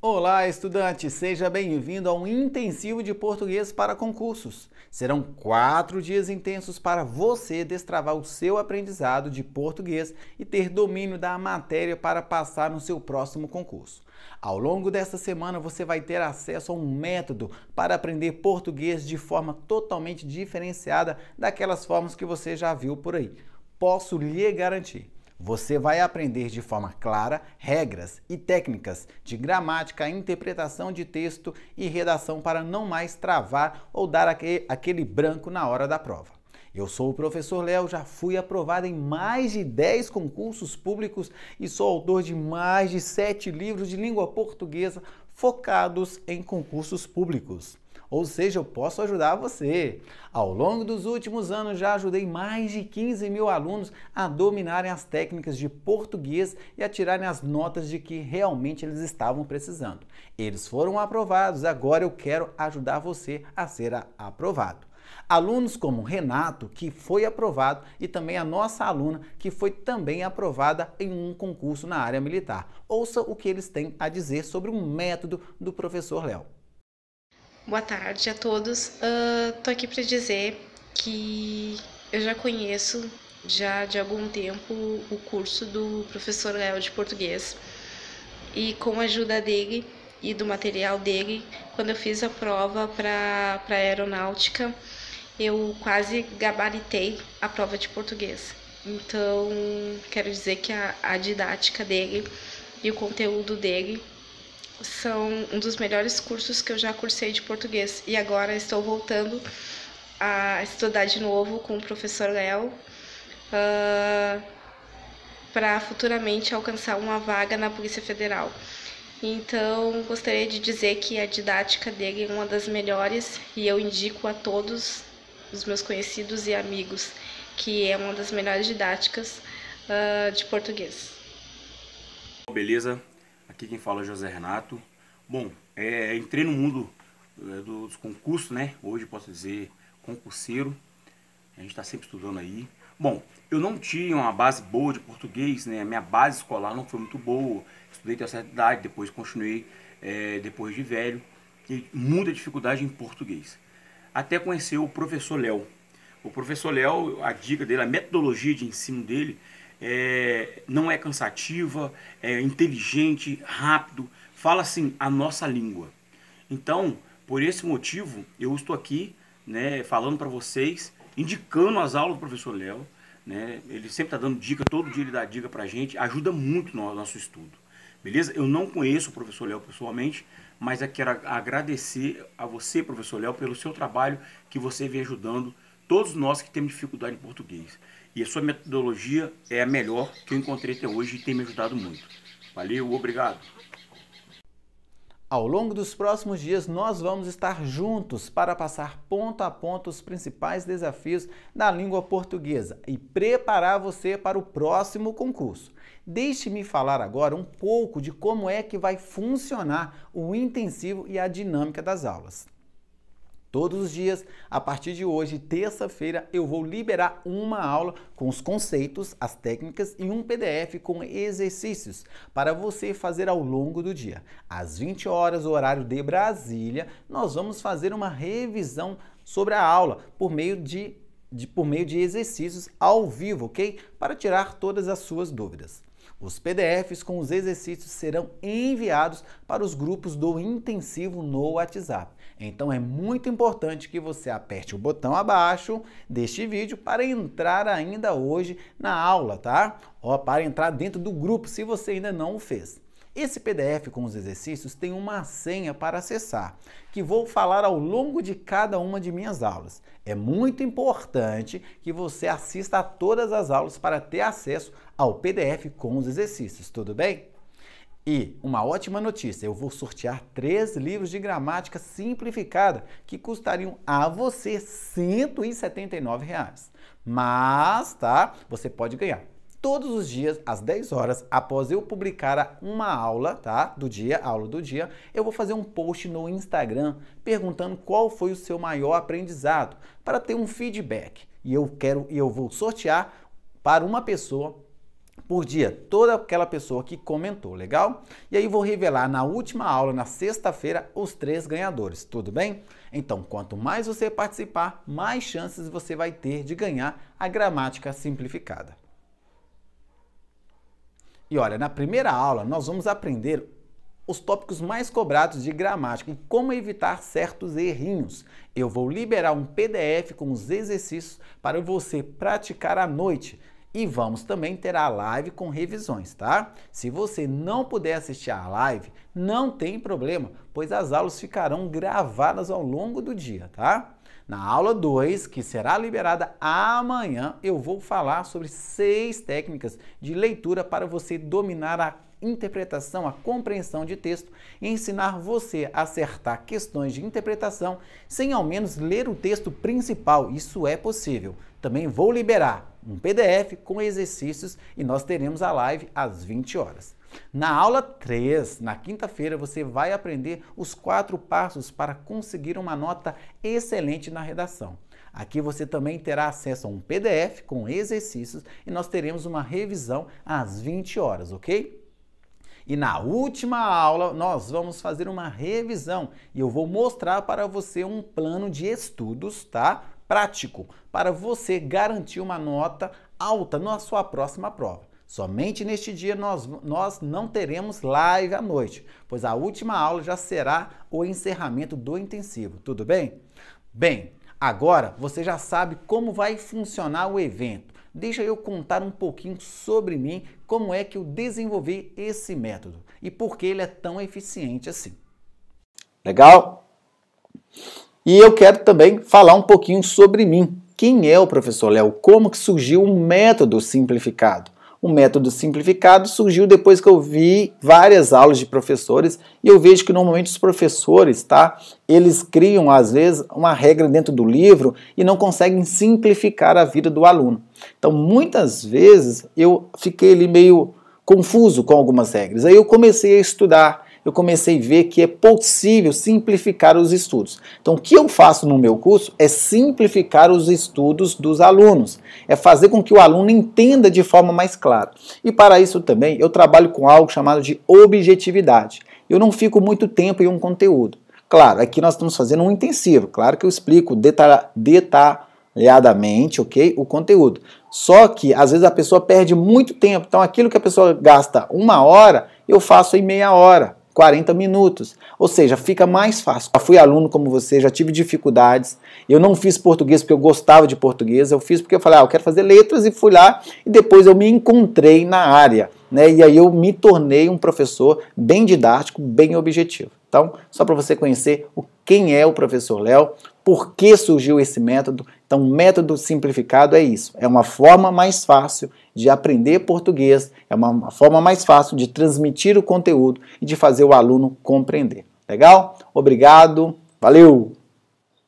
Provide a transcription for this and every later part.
Olá, estudante! Seja bem-vindo a um intensivo de português para concursos. Serão 4 dias intensos para você destravar o seu aprendizado de português e ter domínio da matéria para passar no seu próximo concurso. Ao longo desta semana, você vai ter acesso a um método para aprender português de forma totalmente diferenciada daquelas formas que você já viu por aí. Posso lhe garantir. Você vai aprender de forma clara regras e técnicas de gramática, interpretação de texto e redação para não mais travar ou dar aquele branco na hora da prova. Eu sou o professor Léo, já fui aprovado em mais de 10 concursos públicos e sou autor de mais de 7 livros de língua portuguesa focados em concursos públicos. Ou seja, eu posso ajudar você. Ao longo dos últimos anos já ajudei mais de 15 mil alunos a dominarem as técnicas de português e a tirarem as notas de que realmente eles estavam precisando. Eles foram aprovados, agora eu quero ajudar você a ser aprovado. Alunos como Renato, que foi aprovado, e também a nossa aluna, que foi também aprovada em um concurso na área militar. Ouça o que eles têm a dizer sobre um método do professor Léo. Boa tarde a todos. Tô aqui para dizer que eu já conheço já de algum tempo o curso do professor Léo de português e com a ajuda dele e do material dele, quando eu fiz a prova para aeronáutica, eu quase gabaritei a prova de português. Então, quero dizer que a didática dele e o conteúdo dele são um dos melhores cursos que eu já cursei de português e agora estou voltando a estudar de novo com o professor Léo para futuramente alcançar uma vaga na Polícia Federal. Então, gostaria de dizer que a didática dele é uma das melhores e eu indico a todos os meus conhecidos e amigos que é uma das melhores didáticas de português. Beleza? Aqui quem fala é José Renato. Bom, entrei no mundo dos concursos, né? Hoje posso dizer concurseiro. A gente está sempre estudando aí. Bom, eu não tinha uma base boa de português, né? A minha base escolar não foi muito boa. Estudei até certa idade, depois continuei depois de velho. E muita dificuldade em português. Até conhecer o professor Léo. O professor Léo, a dica dele, a metodologia de ensino dele não é cansativa, é inteligente, rápido, fala assim a nossa língua. Então, por esse motivo, eu estou aqui, né, falando para vocês, indicando as aulas do professor Léo, né, ele sempre está dando dica, todo dia ele dá dica para a gente, ajuda muito no nosso estudo. Beleza? Eu não conheço o professor Léo pessoalmente, mas eu quero agradecer a você, professor Léo, pelo seu trabalho que você vem ajudando todos nós que temos dificuldade em português. E a sua metodologia é a melhor que eu encontrei até hoje e tem me ajudado muito. Valeu, obrigado. Ao longo dos próximos dias, nós vamos estar juntos para passar ponto a ponto os principais desafios da língua portuguesa e preparar você para o próximo concurso. Deixe-me falar agora um pouco de como é que vai funcionar o intensivo e a dinâmica das aulas. Todos os dias, a partir de hoje, terça-feira, eu vou liberar uma aula com os conceitos, as técnicas e um PDF com exercícios para você fazer ao longo do dia. Às 20 horas, horário de Brasília, nós vamos fazer uma revisão sobre a aula por meio de exercícios ao vivo, ok? Para tirar todas as suas dúvidas. Os PDFs com os exercícios serão enviados para os grupos do intensivo no WhatsApp. Então é muito importante que você aperte o botão abaixo deste vídeo para entrar ainda hoje na aula, tá? Para entrar dentro do grupo, se você ainda não o fez. Esse PDF com os exercícios tem uma senha para acessar, que vou falar ao longo de cada uma de minhas aulas. É muito importante que você assista a todas as aulas para ter acesso ao PDF com os exercícios, tudo bem? E uma ótima notícia, eu vou sortear 3 livros de gramática simplificada que custariam a você R$ 179. Mas, tá? Você pode ganhar. Todos os dias, às 10 horas, após eu publicar uma aula, tá? Aula do dia, eu vou fazer um post no Instagram perguntando qual foi o seu maior aprendizado, para ter um feedback. E eu vou sortear para uma pessoa por dia, toda aquela pessoa que comentou, legal? E aí vou revelar na última aula, na sexta-feira, os 3 ganhadores, tudo bem? Então, quanto mais você participar, mais chances você vai ter de ganhar a gramática simplificada. E olha, na primeira aula nós vamos aprender os tópicos mais cobrados de gramática e como evitar certos errinhos. Eu vou liberar um PDF com os exercícios para você praticar à noite. E vamos também ter a live com revisões, tá? Se você não puder assistir a live, não tem problema, pois as aulas ficarão gravadas ao longo do dia, tá? Na aula 2, que será liberada amanhã, eu vou falar sobre 6 técnicas de leitura para você dominar a interpretação, a compreensão de texto e ensinar você a acertar questões de interpretação sem ao menos ler o texto principal. Isso é possível. Também vou liberar um PDF com exercícios e nós teremos a live às 20 horas. Na aula 3, na quinta-feira, você vai aprender os 4 passos para conseguir uma nota excelente na redação. Aqui você também terá acesso a um PDF com exercícios e nós teremos uma revisão às 20 horas, ok? E na última aula, nós vamos fazer uma revisão e eu vou mostrar para você um plano de estudos, tá? Prático, para você garantir uma nota alta na sua próxima prova. Somente neste dia nós não teremos live à noite, pois a última aula já será o encerramento do intensivo, tudo bem? Bem, agora você já sabe como vai funcionar o evento. Deixa eu contar um pouquinho sobre mim, como é que eu desenvolvi esse método e por que ele é tão eficiente assim. Legal? E eu quero também falar um pouquinho sobre mim. Quem é o professor Léo? Como que surgiu o método simplificado? O método simplificado surgiu depois que eu vi várias aulas de professores e eu vejo que normalmente os professores, tá? Eles criam, às vezes, uma regra dentro do livro e não conseguem simplificar a vida do aluno. Então, muitas vezes, eu fiquei ali meio confuso com algumas regras. Aí eu comecei a estudar. Eu comecei a ver que é possível simplificar os estudos. Então, o que eu faço no meu curso é simplificar os estudos dos alunos. É fazer com que o aluno entenda de forma mais clara. E para isso também, eu trabalho com algo chamado de objetividade. Eu não fico muito tempo em um conteúdo. Claro, aqui nós estamos fazendo um intensivo. Claro que eu explico detalhadamente, ok, o conteúdo. Só que, às vezes, a pessoa perde muito tempo. Então, aquilo que a pessoa gasta 1 hora, eu faço em meia hora. 40 minutos, ou seja, fica mais fácil. Já fui aluno como você, já tive dificuldades, eu não fiz português porque eu gostava de português, eu fiz porque eu falei, eu quero fazer letras e fui lá e depois eu me encontrei na área, né? E aí eu me tornei um professor bem didático, bem objetivo. Então, só para você conhecer quem é o professor Léo, por que surgiu esse método. Então, o método simplificado é isso, é uma forma mais fácil de aprender português, é uma forma mais fácil de transmitir o conteúdo e de fazer o aluno compreender. Legal? Obrigado, valeu!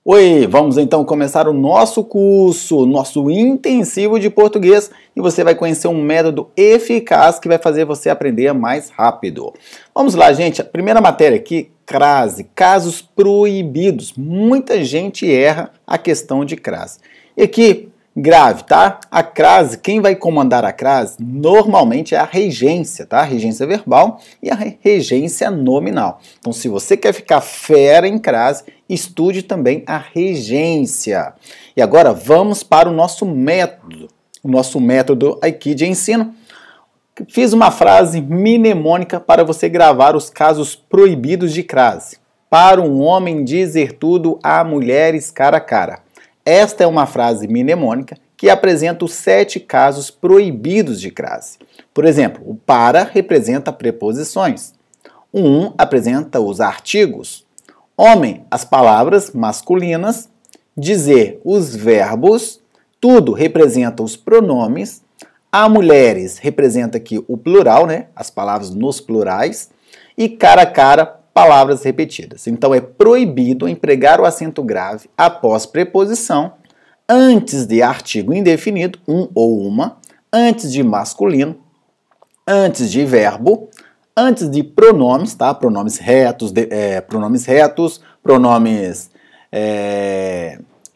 Oi, vamos então começar o nosso curso, nosso intensivo de português e você vai conhecer um método eficaz que vai fazer você aprender mais rápido. Vamos lá, gente, a primeira matéria aqui, crase, casos proibidos. Muita gente erra a questão de crase. E aqui, grave, tá? A crase, quem vai comandar a crase normalmente é a regência, tá? A regência verbal e a regência nominal. Então, se você quer ficar fera em crase, estude também a regência. E agora vamos para o nosso método. O nosso método aqui de ensino. Fiz uma frase mnemônica para você gravar os casos proibidos de crase. Para um homem dizer tudo a mulheres cara a cara. Esta é uma frase mnemônica que apresenta os 7 casos proibidos de crase. Por exemplo, o para representa preposições. O apresenta os artigos. Homem, as palavras masculinas. Dizer, os verbos. Tudo representa os pronomes. A mulheres representa aqui o plural, né? As palavras nos plurais. E cara a cara, palavras repetidas. Então é proibido empregar o acento grave após preposição, antes de artigo indefinido, um ou uma, antes de masculino, antes de verbo, antes de pronomes, tá? Pronomes retos, pronomes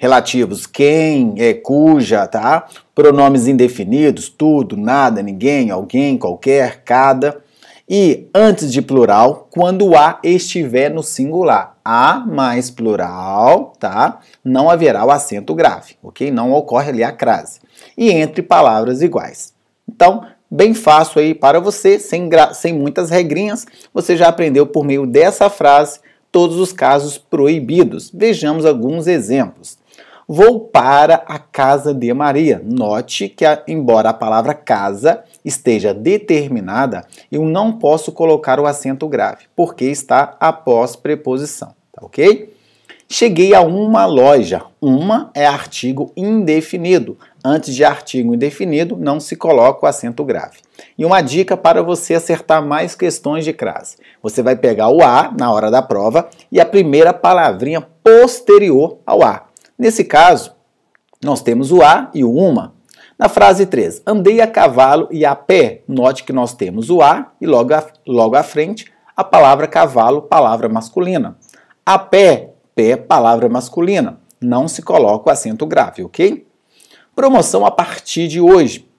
relativos quem, cuja, tá? Pronomes indefinidos, tudo, nada, ninguém, alguém, qualquer, cada. E antes de plural, quando o a estiver no singular. A mais plural, tá? Não haverá o acento grave, ok? Não ocorre ali a crase. E entre palavras iguais. Então, bem fácil aí para você, sem muitas regrinhas, você já aprendeu por meio dessa frase todos os casos proibidos. Vejamos alguns exemplos. Vou para a casa de Maria. Note que, embora a palavra casa esteja determinada, eu não posso colocar o acento grave, porque está após preposição, tá ok? Cheguei a uma loja. Uma é artigo indefinido. Antes de artigo indefinido, não se coloca o acento grave. E uma dica para você acertar mais questões de crase. Você vai pegar o a na hora da prova e a primeira palavrinha posterior ao a. Nesse caso, nós temos o a e o uma. Na frase 3, andei a cavalo e a pé. Note que nós temos o a e logo à frente a palavra cavalo, palavra masculina. A pé, pé, palavra masculina. Não se coloca o acento grave, ok? Promoção a partir de hoje.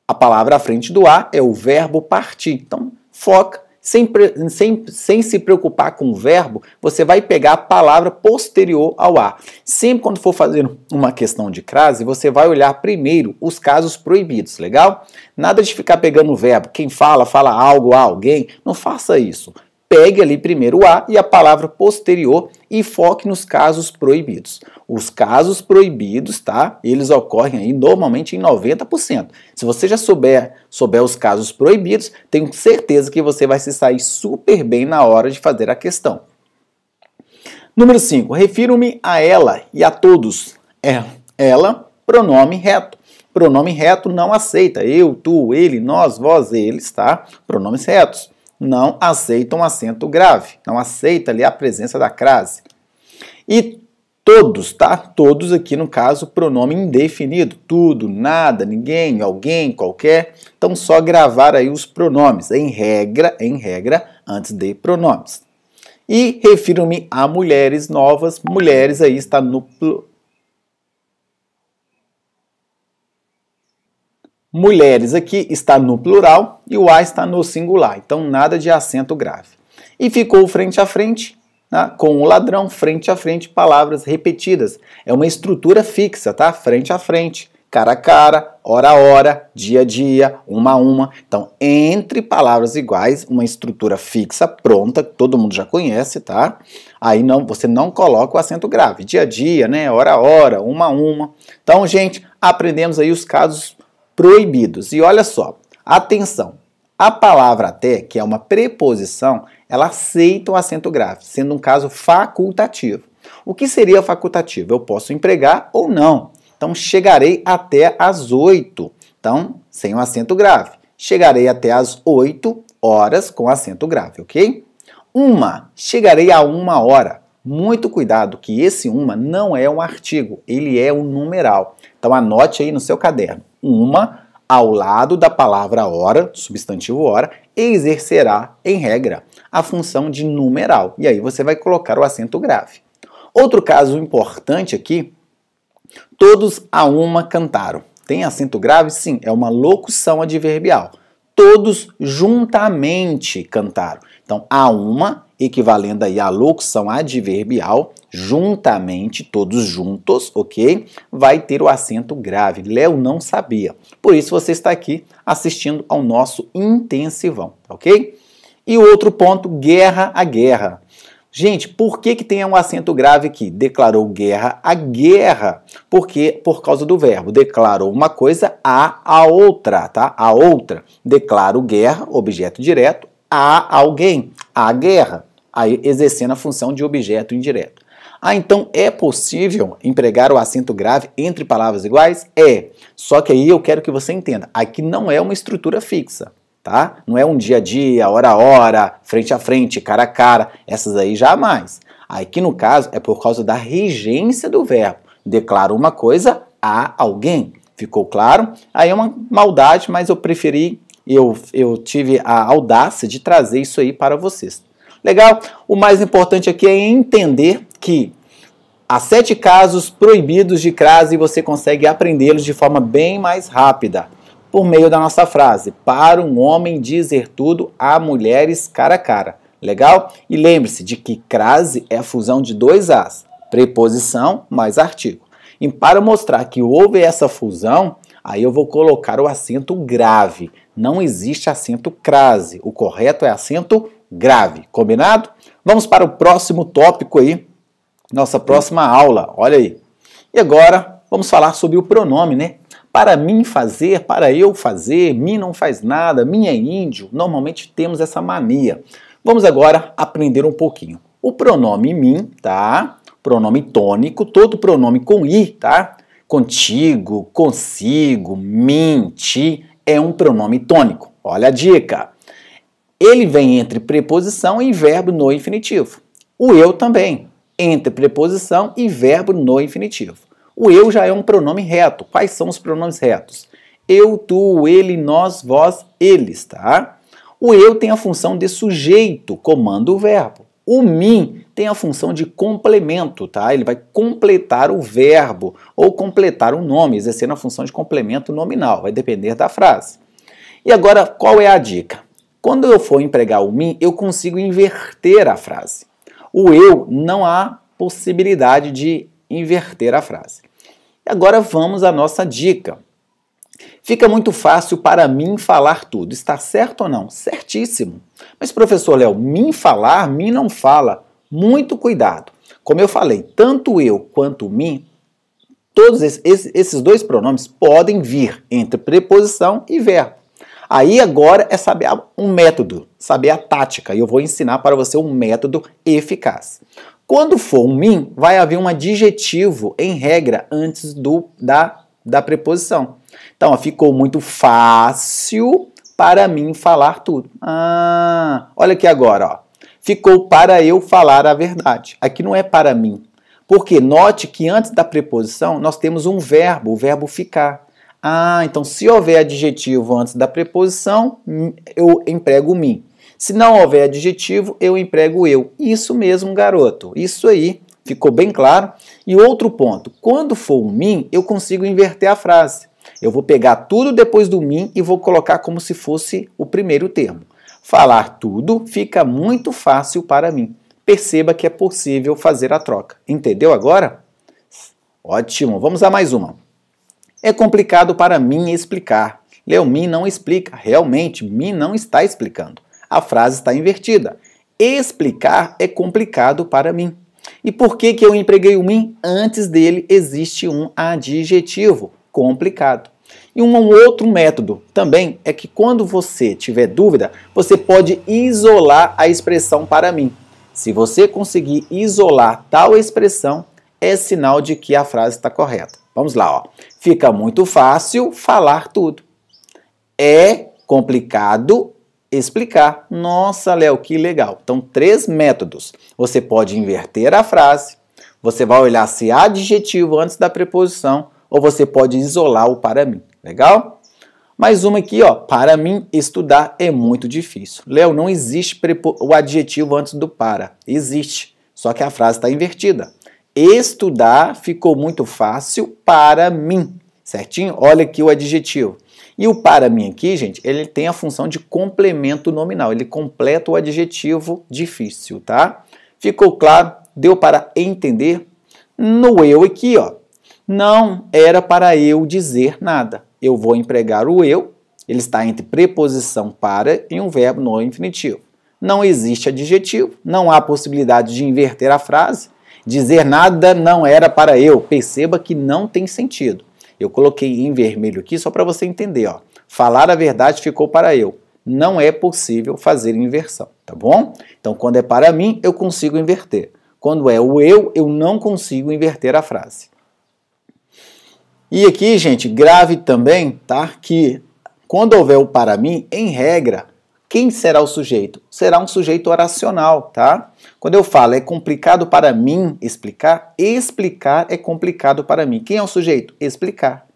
A palavra à frente do a é o verbo partir. Então, foca. Sem se preocupar com o verbo, você vai pegar a palavra posterior ao a. Sempre quando for fazer uma questão de crase, você vai olhar primeiro os casos proibidos, legal? Nada de ficar pegando o verbo. Quem fala algo a alguém. Não faça isso. Pegue ali primeiro o a e a palavra posterior e foque nos casos proibidos. Os casos proibidos, tá? Eles ocorrem aí normalmente em 90%. Se você já souber os casos proibidos, tenho certeza que você vai se sair super bem na hora de fazer a questão. Número 5. Refiro-me a ela e a todos. Ela, pronome reto. Pronome reto não aceita eu, tu, ele, nós, vós, eles, tá? Pronomes retos. Não aceitam acento grave, não aceita ali a presença da crase. E todos, tá? Todos aqui no caso, pronome indefinido, tudo, nada, ninguém, alguém, qualquer. Então só gravar aí os pronomes, em regra, antes de pronomes. E refiro-me a mulheres novas, mulheres aí está no mulheres aqui está no plural e o a está no singular, então nada de acento grave. E ficou frente a frente, né, com o ladrão, frente a frente, palavras repetidas. É uma estrutura fixa, tá? Frente a frente, cara a cara, hora a hora, dia a dia, uma a uma. Então, entre palavras iguais, uma estrutura fixa, pronta, que todo mundo já conhece, tá? Aí você não coloca o acento grave. Dia a dia, né? Hora a hora, uma a uma. Então, gente, aprendemos aí os casos proibidos. E olha só, atenção, a palavra até, que é uma preposição, ela aceita o acento grave, sendo um caso facultativo. O que seria facultativo? Eu posso empregar ou não. Então, chegarei até às 8. Então, sem o acento grave. Chegarei até às 8 horas com acento grave, ok? Chegarei a 1 hora. Muito cuidado que esse uma não é um artigo, ele é um numeral. Então, anote aí no seu caderno. Uma ao lado da palavra hora, substantivo hora, exercerá, em regra, a função de numeral. E aí você vai colocar o acento grave. Outro caso importante aqui, todos a uma cantaram. Tem acento grave? Sim, é uma locução adverbial. Todos juntamente cantaram. Então, a uma, equivalendo aí à locução adverbial, juntamente, todos juntos, ok? Vai ter o acento grave. Léo não sabia. Por isso você está aqui assistindo ao nosso intensivão, ok? E o outro ponto, guerra a guerra. Gente, por que tem um acento grave aqui? Declarou guerra a guerra. Porque por causa do verbo. Declarou uma coisa a outra, tá? A outra. Declaro guerra, objeto direto, a alguém, a guerra. Aí exercendo a função de objeto indireto. Então é possível empregar o acento grave entre palavras iguais? É. Só que aí eu quero que você entenda. Aqui não é uma estrutura fixa. Tá? Não é um dia a dia, hora a hora, frente a frente, cara a cara, essas aí jamais. Aqui no caso é por causa da regência do verbo. Declaro uma coisa a alguém. Ficou claro? Aí é uma maldade, mas eu preferi, eu tive a audácia de trazer isso aí para vocês. Legal? O mais importante aqui é entender que Há 7 casos proibidos de crase e você consegue aprendê-los de forma bem mais rápida, por meio da nossa frase: para um homem dizer tudo a mulheres cara a cara. Legal? E lembre-se de que crase é a fusão de 2 As, preposição mais artigo. E para mostrar que houve essa fusão, aí eu vou colocar o acento grave. Não existe acento crase. O correto é acento grave. Combinado? Vamos para o próximo tópico aí. Nossa próxima aula, olha aí. E agora, vamos falar sobre o pronome, né? Para mim fazer, para eu fazer, mim não faz nada, mim é índio. Normalmente temos essa mania. Vamos agora aprender um pouquinho. O pronome mim, tá? Pronome tônico, todo pronome com i, tá? Contigo, consigo, mim, ti, é um pronome tônico. Olha a dica. Ele vem entre preposição e verbo no infinitivo. O eu também. Entre preposição e verbo no infinitivo. O eu já é um pronome reto. Quais são os pronomes retos? Eu, tu, ele, nós, vós, eles, tá? O eu tem a função de sujeito, comanda o verbo. O mim tem a função de complemento, tá? Ele vai completar o verbo ou completar o nome, exercendo a função de complemento nominal. Vai depender da frase. E agora, qual é a dica? Quando eu for empregar o mim, eu consigo inverter a frase. O eu, não há possibilidade de inverter a frase. E agora vamos à nossa dica. Fica muito fácil para mim falar tudo. Está certo ou não? Certíssimo. Mas, professor Léo, mim falar, mim não fala. Muito cuidado. Como eu falei, tanto eu quanto mim, todos esses 2 pronomes podem vir entre preposição e verbo. Aí agora é saber um método, saber a tática. E eu vou ensinar para você um método eficaz. Quando for um mim, vai haver um adjetivo, em regra, antes da preposição. Então, ó, ficou muito fácil para mim falar tudo. Olha aqui agora, ó. Ficou para eu falar a verdade. Aqui não é para mim. Porque note que antes da preposição nós temos um verbo, o verbo ficar. Então se houver adjetivo antes da preposição, eu emprego mim. Se não houver adjetivo, eu emprego eu. Isso mesmo, garoto. Isso aí. Ficou bem claro? E outro ponto. Quando for um mim, eu consigo inverter a frase. Eu vou pegar tudo depois do mim e vou colocar como se fosse o primeiro termo. Falar tudo fica muito fácil para mim. Perceba que é possível fazer a troca. Entendeu agora? Ótimo. Vamos a mais uma. É complicado para mim explicar. Léo, mim não explica. Realmente, mim não está explicando. A frase está invertida. Explicar é complicado para mim. E por que eu empreguei o mim? Antes dele existe um adjetivo, complicado. E um outro método também é que quando você tiver dúvida, você pode isolar a expressão para mim. Se você conseguir isolar tal expressão, é sinal de que a frase está correta. Vamos lá, ó. Fica muito fácil falar tudo. É complicado explicar. Nossa, Léo, que legal. Então, 3 métodos. Você pode inverter a frase, você vai olhar se há adjetivo antes da preposição, ou você pode isolar o para mim. Legal? Mais uma aqui, ó. Para mim, estudar é muito difícil. Léo, não existe o adjetivo antes do para. Existe, só que a frase está invertida. Estudar ficou muito fácil para mim. Certinho? Olha aqui o adjetivo. E o para mim aqui, gente, ele tem a função de complemento nominal. Ele completa o adjetivo difícil, tá? Ficou claro? Deu para entender? No eu aqui, ó. Não era para eu dizer nada. Eu vou empregar o eu. Ele está entre preposição para e um verbo no infinitivo. Não existe adjetivo. Não há possibilidade de inverter a frase. Dizer nada não era para eu. Perceba que não tem sentido. Eu coloquei em vermelho aqui só para você entender, ó. Falar a verdade ficou para eu. Não é possível fazer inversão, tá bom? Então, quando é para mim, eu consigo inverter. Quando é o eu não consigo inverter a frase. E aqui, gente, grave também, tá? Que quando houver o para mim, em regra, quem será o sujeito? Será um sujeito oracional, tá? Quando eu falo é complicado para mim explicar, explicar é complicado para mim. Quem é o sujeito? Explicar.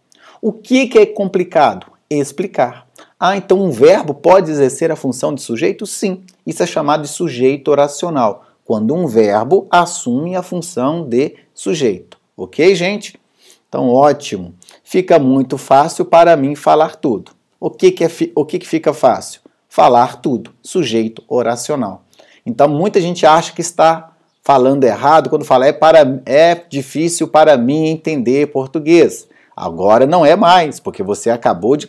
O que é complicado? Explicar. Então um verbo pode exercer a função de sujeito? Sim. Isso é chamado de sujeito oracional. Quando um verbo assume a função de sujeito. Ok, gente? Então, ótimo. Fica muito fácil para mim falar tudo. O que fica fácil? Falar tudo. Sujeito oracional. Então, muita gente acha que está falando errado quando fala é difícil para mim entender português. Agora não é mais, porque você acabou de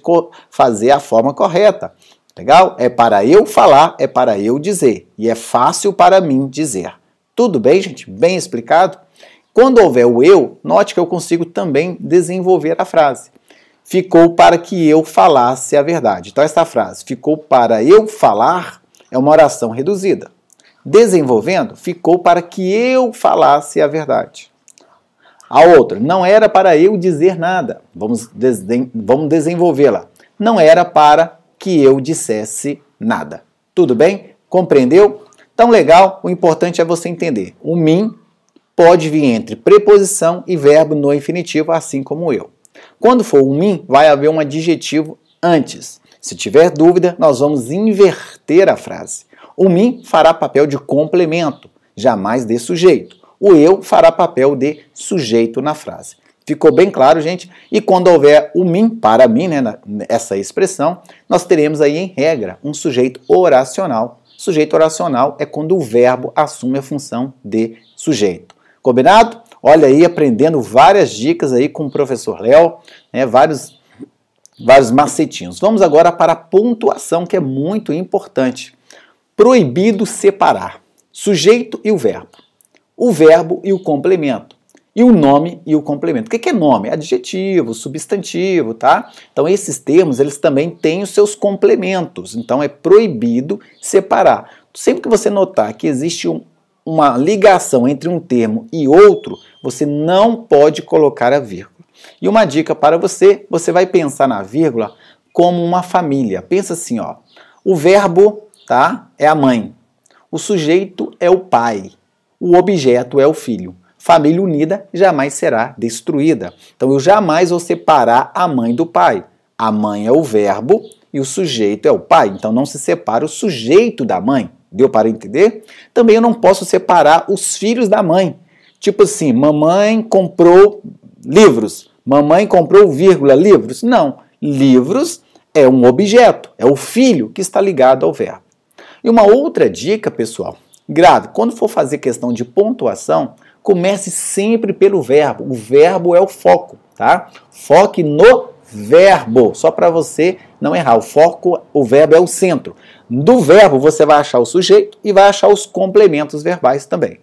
fazer a forma correta. Legal? É para eu falar, é para eu dizer. E é fácil para mim dizer. Tudo bem, gente? Bem explicado? Quando houver o eu, note que eu consigo também desenvolver a frase. Ficou para que eu falasse a verdade. Então, essa frase, ficou para eu falar, é uma oração reduzida. Desenvolvendo, ficou para que eu falasse a verdade. A outra, não era para eu dizer nada. Vamos desenvolvê-la. Não era para que eu dissesse nada. Tudo bem? Compreendeu? Então, legal, o importante é você entender. O mim pode vir entre preposição e verbo no infinitivo, assim como eu. Quando for o mim, vai haver um adjetivo antes. Se tiver dúvida, nós vamos inverter a frase. O mim fará papel de complemento, jamais de sujeito. O eu fará papel de sujeito na frase. Ficou bem claro, gente? E quando houver o mim, para mim, né, essa expressão, nós teremos aí, em regra, um sujeito oracional. Sujeito oracional é quando o verbo assume a função de sujeito. Combinado? Olha aí, aprendendo várias dicas aí com o professor Léo, né, vários macetinhos. Vamos agora para a pontuação, que é muito importante. Proibido separar sujeito e o verbo e o complemento, e o nome e o complemento. O que é nome? Adjetivo, substantivo, tá? Então esses termos, eles também têm os seus complementos, então é proibido separar. Sempre que você notar que existe uma ligação entre um termo e outro, você não pode colocar a vírgula. E uma dica para você, você vai pensar na vírgula como uma família. Pensa assim, ó, o verbo, tá, é a mãe, o sujeito é o pai, o objeto é o filho. Família unida jamais será destruída. Então eu jamais vou separar a mãe do pai. A mãe é o verbo e o sujeito é o pai. Então não se separa o sujeito da mãe. Deu para entender? Também eu não posso separar os filhos da mãe. Tipo assim, mamãe comprou livros. Mamãe comprou, vírgula, livros. Não. Livros é um objeto. É o filho que está ligado ao verbo. E uma outra dica, pessoal. Grave, quando for fazer questão de pontuação, comece sempre pelo verbo. O verbo é o foco, tá? Foque no verbo, só para você não errar. O verbo é o centro. Do verbo você vai achar o sujeito e vai achar os complementos verbais também.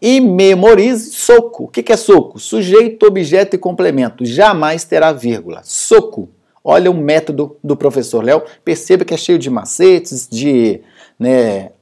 E memorize soco. O que é soco? Sujeito, objeto e complemento. Jamais terá vírgula. Soco. Olha o método do professor Léo. Perceba que é cheio de macetes, de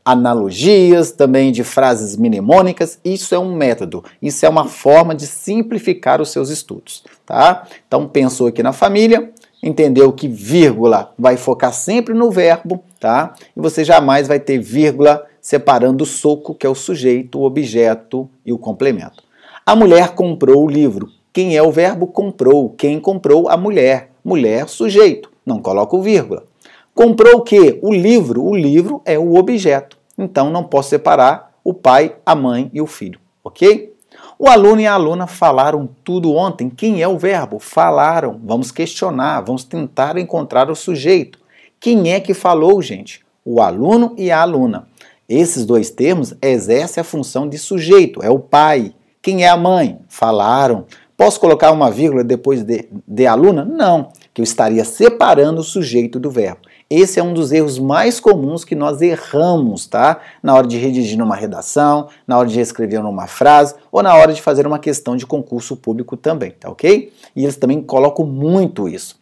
analogias, também de frases mnemônicas. Isso é um método, isso é uma forma de simplificar os seus estudos, tá? Então pensou aqui na família, entendeu que vírgula vai focar sempre no verbo, tá? E você jamais vai ter vírgula separando o soco, que é o sujeito, o objeto e o complemento. A mulher comprou o livro. Quem é o verbo? Comprou. Quem comprou? A mulher. Mulher, sujeito. Não coloca o vírgula. Comprou o quê? O livro. O livro é o objeto. Então, não posso separar o pai, a mãe e o filho. Ok? O aluno e a aluna falaram tudo ontem. Quem é o verbo? Falaram. Vamos questionar, vamos tentar encontrar o sujeito. Quem é que falou, gente? O aluno e a aluna. Esses dois termos exercem a função de sujeito. É o pai. Quem é a mãe? Falaram. Posso colocar uma vírgula depois de aluna? Não, que eu estaria separando o sujeito do verbo. Esse é um dos erros mais comuns que nós erramos, tá? Na hora de redigir numa redação, na hora de escrever numa frase ou na hora de fazer uma questão de concurso público também, tá ok? E eles também colocam muito isso.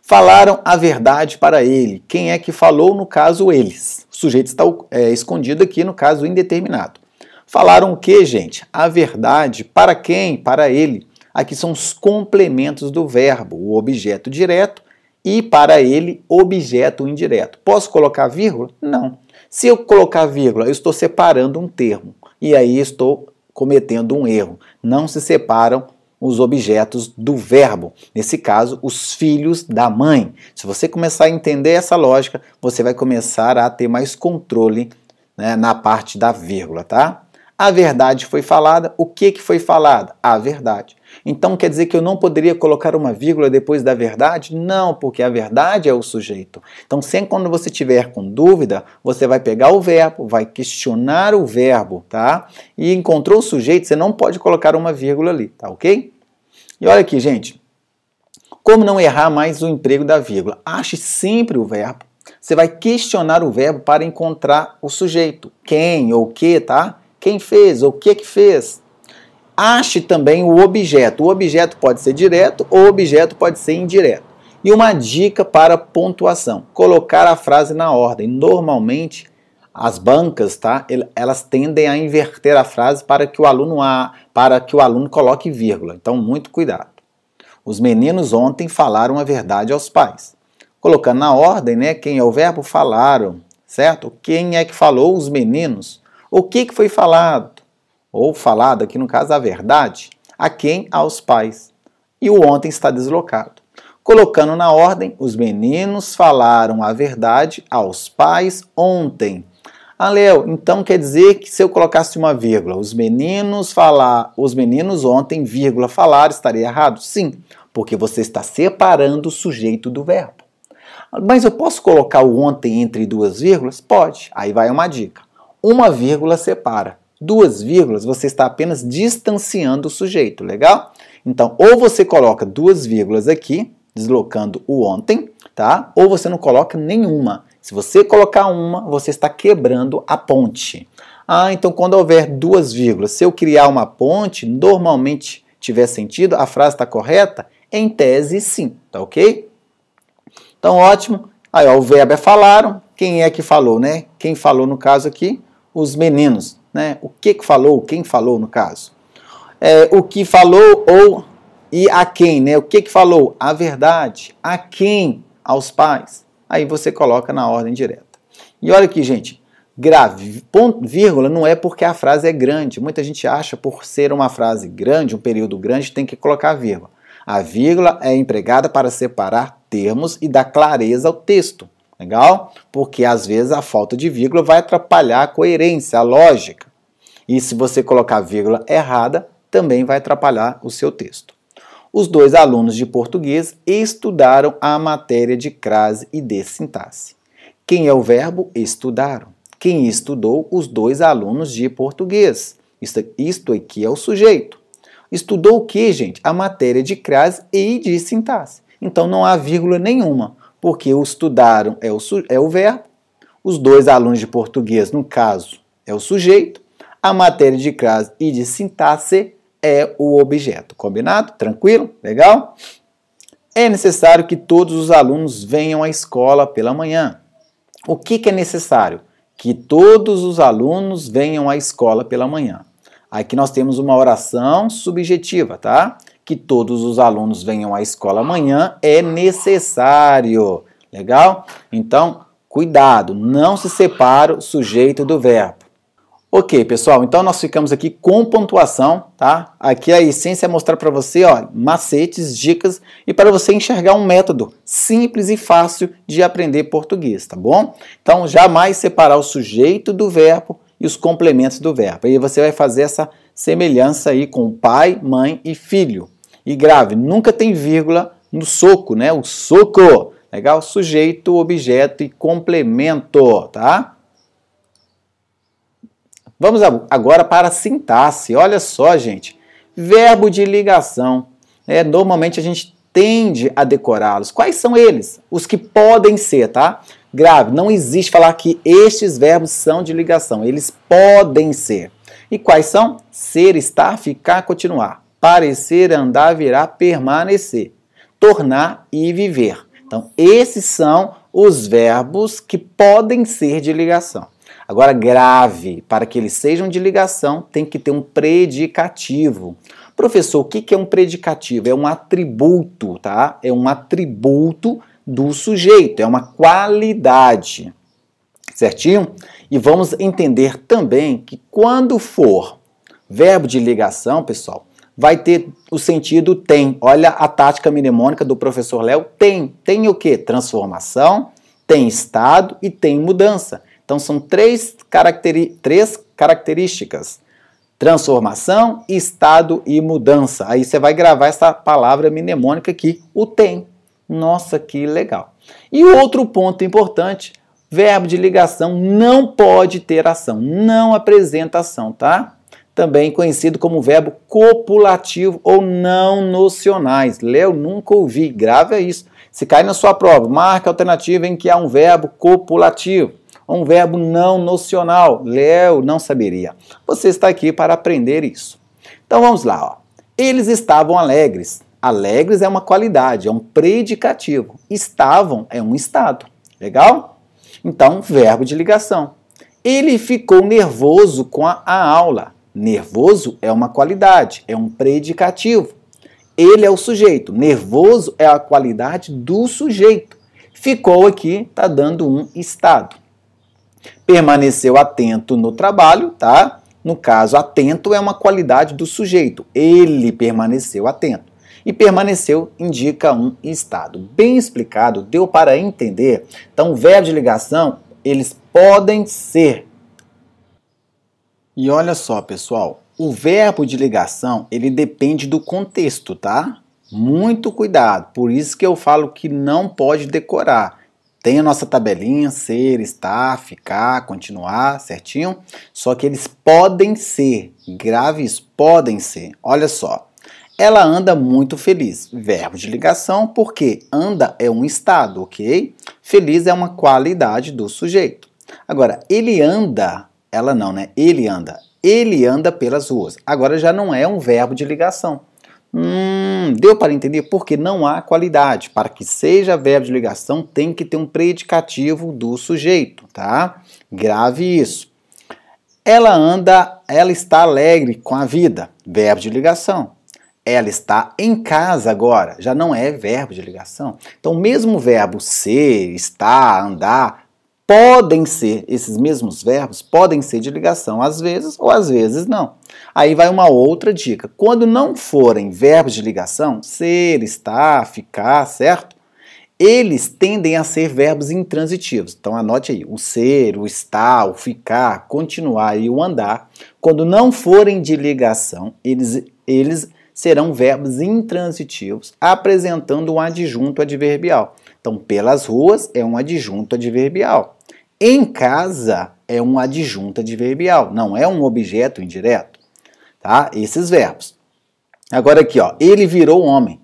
Falaram a verdade para ele. Quem é que falou? No caso, eles. O sujeito está escondido aqui, no caso, indeterminado. Falaram o que, gente? A verdade. Para quem? Para ele. Aqui são os complementos do verbo, o objeto direto e, para ele, objeto indireto. Posso colocar vírgula? Não. Se eu colocar vírgula, eu estou separando um termo. E aí estou cometendo um erro. Não se separam os objetos do verbo. Nesse caso, os filhos da mãe. Se você começar a entender essa lógica, você vai começar a ter mais controle, né, na parte da vírgula, tá? A verdade foi falada. O que foi falado? A verdade. Então quer dizer que eu não poderia colocar uma vírgula depois da verdade? Não, porque a verdade é o sujeito. Então sempre quando você tiver com dúvida, você vai pegar o verbo, vai questionar o verbo, tá? E encontrou o sujeito, você não pode colocar uma vírgula ali, tá ok? E olha aqui, gente. Como não errar mais o emprego da vírgula? Ache sempre o verbo. Você vai questionar o verbo para encontrar o sujeito. Quem ou o que, tá? Quem fez ou o que fez. Ache também o objeto. O objeto pode ser direto ou o objeto pode ser indireto. E uma dica para pontuação. Colocar a frase na ordem. Normalmente, as bancas, tá? Elas tendem a inverter a frase para que o aluno coloque vírgula. Então, muito cuidado. Os meninos ontem falaram a verdade aos pais. Colocando na ordem, né? Quem é o verbo? Falaram, certo? Quem é que falou? Os meninos. O que foi falado? Ou falado, aqui no caso, a verdade. A quem? Aos pais. E o ontem está deslocado. Colocando na ordem, os meninos falaram a verdade aos pais ontem. Ah, Léo, então quer dizer que se eu colocasse uma vírgula, os meninos ontem, vírgula, falaram, estaria errado? Sim, porque você está separando o sujeito do verbo. Mas eu posso colocar o ontem entre duas vírgulas? Pode. Aí vai uma dica. Uma vírgula separa. Duas vírgulas, você está apenas distanciando o sujeito, legal? Então, ou você coloca duas vírgulas aqui, deslocando o ontem, tá? Ou você não coloca nenhuma. Se você colocar uma, você está quebrando a ponte. Ah, então quando houver duas vírgulas, se eu criar uma ponte, normalmente tiver sentido, a frase está correta? Em tese, sim, tá ok? Então, ótimo. Aí, ó, o verbo é falaram. Quem é que falou, né? Quem falou no caso aqui? Os meninos, né? O que falou? Quem falou no caso? O que falou ou e a quem, né? O que falou? A verdade. A quem? Aos pais. Aí você coloca na ordem direta. E olha aqui, gente. Grave. Ponto, vírgula não é porque a frase é grande. Muita gente acha por ser uma frase grande, um período grande, tem que colocar vírgula. A vírgula é empregada para separar termos e dar clareza ao texto. Legal? Porque às vezes a falta de vírgula vai atrapalhar a coerência, a lógica. E se você colocar vírgula errada, também vai atrapalhar o seu texto. Os dois alunos de português estudaram a matéria de crase e de sintaxe. Quem é o verbo? Estudaram. Quem estudou? Os dois alunos de português. Isto aqui é o sujeito. Estudou o que, gente? A matéria de crase e de sintaxe. Então não há vírgula nenhuma, porque o estudaram é o verbo, os dois alunos de português, no caso, é o sujeito, a matéria de crase e de sintaxe é o objeto. Combinado? Tranquilo? Legal? É necessário que todos os alunos venham à escola pela manhã. O que é necessário? Que todos os alunos venham à escola pela manhã. Aqui nós temos uma oração subjetiva, tá? Que todos os alunos venham à escola amanhã é necessário. Legal? Então, cuidado, não se separa o sujeito do verbo. Ok, pessoal, então nós ficamos aqui com pontuação, tá? Aqui a essência é mostrar para você, ó, macetes, dicas e para você enxergar um método simples e fácil de aprender português, tá bom? Então, jamais separar o sujeito do verbo e os complementos do verbo. Aí você vai fazer essa semelhança aí com pai, mãe e filho. E grave, nunca tem vírgula no soco, né? O soco, legal? Sujeito, objeto e complemento, tá? Vamos agora para a sintaxe. Olha só, gente. Verbo de ligação. Normalmente a gente tende a decorá-los. Quais são eles? Os que podem ser, tá? Grave, não existe falar que estes verbos são de ligação. Eles podem ser. E quais são? Ser, estar, ficar, continuar. Parecer, andar, virar, permanecer. Tornar e viver. Então, esses são os verbos que podem ser de ligação. Agora, grave, para que eles sejam de ligação, tem que ter um predicativo. Professor, o que é um predicativo? É um atributo, tá? É um atributo do sujeito, é uma qualidade, certinho? E vamos entender também que quando for verbo de ligação, pessoal, vai ter o sentido tem. Olha a tática mnemônica do professor Léo, tem. Tem o quê? Transformação, tem estado e tem mudança. Então são três características. Transformação, estado e mudança. Aí você vai gravar essa palavra mnemônica aqui, o tem. Nossa, que legal. E o outro ponto importante, verbo de ligação não pode ter ação, não apresenta ação, tá? Também conhecido como verbo copulativo ou não nocionais. Léo, nunca ouvi, grave isso. Se cair na sua prova, marque a alternativa em que há um verbo copulativo, um verbo não nocional. Léo, não saberia. Você está aqui para aprender isso. Então vamos lá, ó. Eles estavam alegres. Alegres é uma qualidade, é um predicativo. Estavam é um estado. Legal? Então, verbo de ligação. Ele ficou nervoso com a aula. Nervoso é uma qualidade, é um predicativo. Ele é o sujeito. Nervoso é a qualidade do sujeito. Ficou aqui, está dando um estado. Permaneceu atento no trabalho, tá? No caso, atento é uma qualidade do sujeito. Ele permaneceu atento. E permaneceu indica um estado. Bem explicado, deu para entender? Então, verbo de ligação, eles podem ser. E olha só, pessoal, o verbo de ligação, ele depende do contexto, tá? Muito cuidado, por isso que eu falo que não pode decorar. Tem a nossa tabelinha, ser, estar, ficar, continuar, certinho? Só que eles podem ser, graves podem ser. Olha só, ela anda muito feliz, verbo de ligação, porque anda é um estado, ok? Feliz é uma qualidade do sujeito. Agora, ele anda... Ela não, né? Ele anda. Ele anda pelas ruas. Agora já não é um verbo de ligação. Deu para entender? Porque não há qualidade. Para que seja verbo de ligação, tem que ter um predicativo do sujeito, tá? Grave isso. Ela está alegre com a vida. Verbo de ligação. Ela está em casa agora. Já não é verbo de ligação. Então, o mesmo verbo ser, estar, andar, podem ser, esses mesmos verbos podem ser de ligação, às vezes ou às vezes não. Aí vai uma outra dica. Quando não forem verbos de ligação, ser, estar, ficar, certo? Eles tendem a ser verbos intransitivos. Então anote aí, o ser, o estar, o ficar, continuar e o andar. Quando não forem de ligação, eles serão verbos intransitivos, apresentando um adjunto adverbial. Então, pelas ruas é um adjunto adverbial. Em casa é um adjunto adverbial, não é um objeto indireto, tá? Esses verbos. Agora aqui, ó, ele virou homem,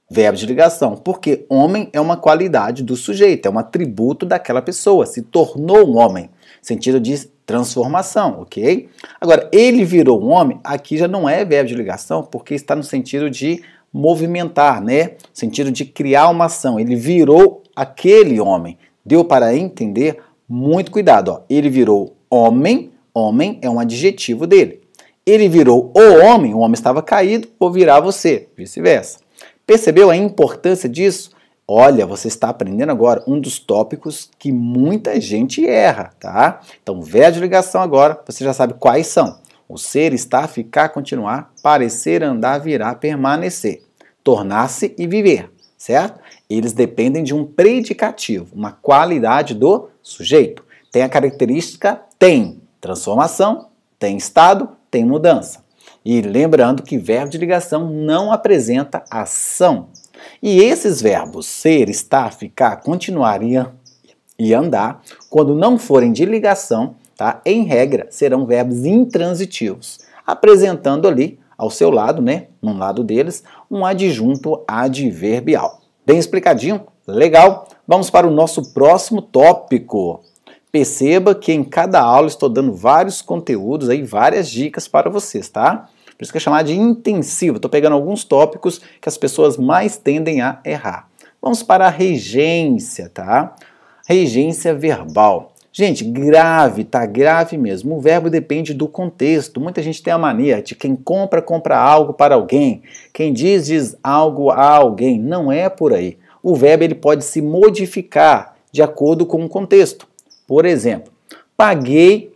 verbo de ligação, porque homem é uma qualidade do sujeito, é um atributo daquela pessoa, se tornou um homem, sentido de transformação, ok? Agora, ele virou um homem, aqui já não é verbo de ligação, porque está no sentido de movimentar, né? Sentido de criar uma ação, ele virou aquele homem. Deu para entender? Muito cuidado, ó. Ele virou homem, homem é um adjetivo dele. Ele virou o homem estava caído, vou virar você, vice-versa. Percebeu a importância disso? Olha, você está aprendendo agora um dos tópicos que muita gente erra, tá? Então, verbo de ligação agora, você já sabe quais são. O ser, estar, ficar, continuar, parecer, andar, virar, permanecer, tornar-se e viver, certo? Eles dependem de um predicativo, uma qualidade do sujeito. Tem a característica tem transformação, tem estado, tem mudança. E lembrando que verbo de ligação não apresenta ação. E esses verbos ser, estar, ficar, continuar e andar, quando não forem de ligação, tá? Em regra, serão verbos intransitivos, apresentando ali ao seu lado, né, num lado deles, um adjunto adverbial. Bem explicadinho? Legal? Vamos para o nosso próximo tópico. Perceba que em cada aula estou dando vários conteúdos aí, várias dicas para vocês, tá? Por isso que é chamado de intensivo. Estou pegando alguns tópicos que as pessoas mais tendem a errar. Vamos para a regência, tá? Regência verbal. Gente, grave, tá? Grave mesmo. O verbo depende do contexto. Muita gente tem a mania de quem compra, compra algo para alguém. Quem diz algo a alguém. Não é por aí. O verbo ele pode se modificar de acordo com o contexto. Por exemplo, paguei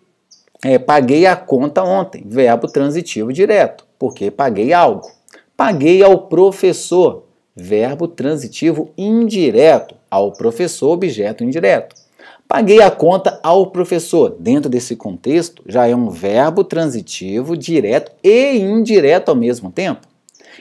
a conta ontem. Verbo transitivo direto, porque paguei algo. Paguei ao professor. Verbo transitivo indireto. Ao professor, objeto indireto. Paguei a conta ao professor. Dentro desse contexto, já é um verbo transitivo, direto e indireto ao mesmo tempo.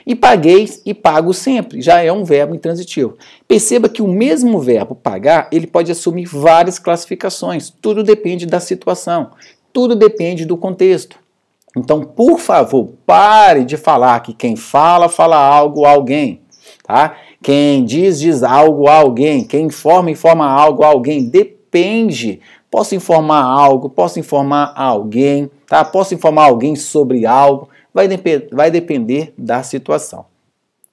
E paguei e pago sempre, já é um verbo intransitivo. Perceba que o mesmo verbo pagar, ele pode assumir várias classificações. Tudo depende da situação, tudo depende do contexto. Então, por favor, pare de falar que quem fala, fala algo a alguém, tá? Quem diz algo a alguém, quem informa algo a alguém, depende. Posso informar algo, posso informar alguém, tá? Posso informar alguém sobre algo. Vai depender da situação.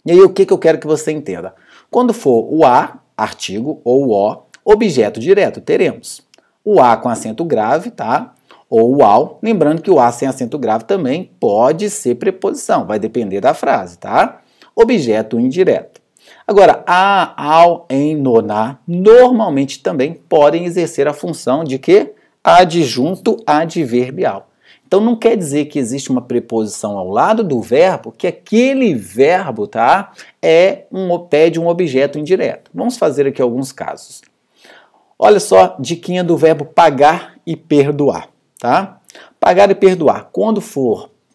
E aí, o que eu quero que você entenda? Quando for o a, artigo, ou o objeto direto, teremos o a com acento grave, tá? Ou o ao. Lembrando que o a sem acento grave também pode ser preposição, vai depender da frase, tá? Objeto indireto. Agora, a, ao, em, no, na, normalmente também podem exercer a função de quê? Adjunto adverbial. Então, não quer dizer que existe uma preposição ao lado do verbo, que aquele verbo, tá, pede um objeto indireto. Vamos fazer aqui alguns casos. Olha só, diquinha do verbo pagar e perdoar, tá? Pagar e perdoar. Quando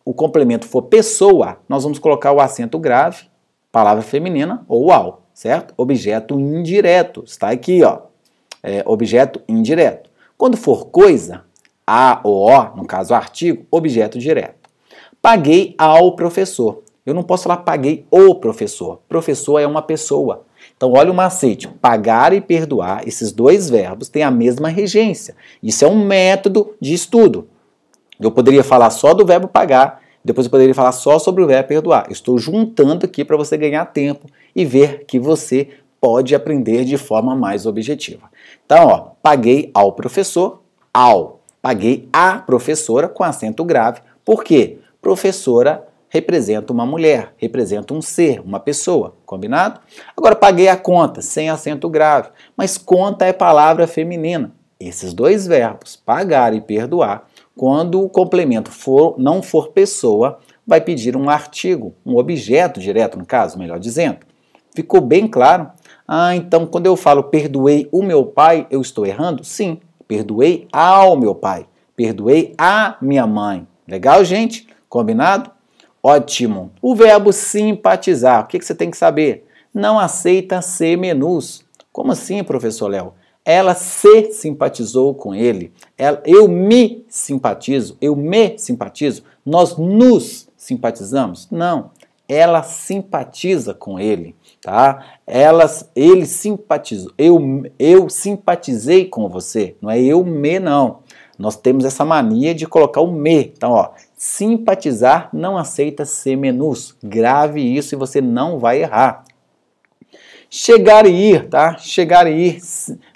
o complemento for pessoa, nós vamos colocar o acento grave, palavra feminina ou ao, certo? Objeto indireto. Está aqui, ó. Objeto indireto. Quando for coisa, a ou o, no caso artigo, objeto direto. Paguei ao professor. Eu não posso falar paguei o professor. Professor é uma pessoa. Então, olha o macete. Pagar e perdoar, esses dois verbos têm a mesma regência. Isso é um método de estudo. Eu poderia falar só do verbo pagar, depois eu poderia falar só sobre o verbo perdoar. Eu estou juntando aqui para você ganhar tempo e ver que você pode aprender de forma mais objetiva. Então, ó, paguei ao professor, ao. Paguei a professora com acento grave. Por quê? Professora representa uma mulher, representa um ser, uma pessoa. Combinado? Agora, paguei a conta, sem acento grave. Mas conta é palavra feminina. Esses dois verbos, pagar e perdoar, quando o complemento não for pessoa, vai pedir um artigo, um objeto direto, no caso, melhor dizendo. Ficou bem claro? Ah, então quando eu falo perdoei o meu pai, eu estou errando? Sim. Perdoei ao meu pai. Perdoei a minha mãe. Legal, gente? Combinado? Ótimo. O verbo simpatizar. O que você tem que saber? Não aceita semenus. Como assim, professor Léo? Ela se simpatizou com ele. Eu me simpatizo. Eu me simpatizo. Nós nos simpatizamos? Não. Ela simpatiza com ele. Tá? Ele simpatizou. Eu simpatizei com você. Não é eu me, não. Nós temos essa mania de colocar o me. Então, ó, simpatizar não aceita semenus. Grave isso e você não vai errar. Chegar e ir, tá? Chegar e ir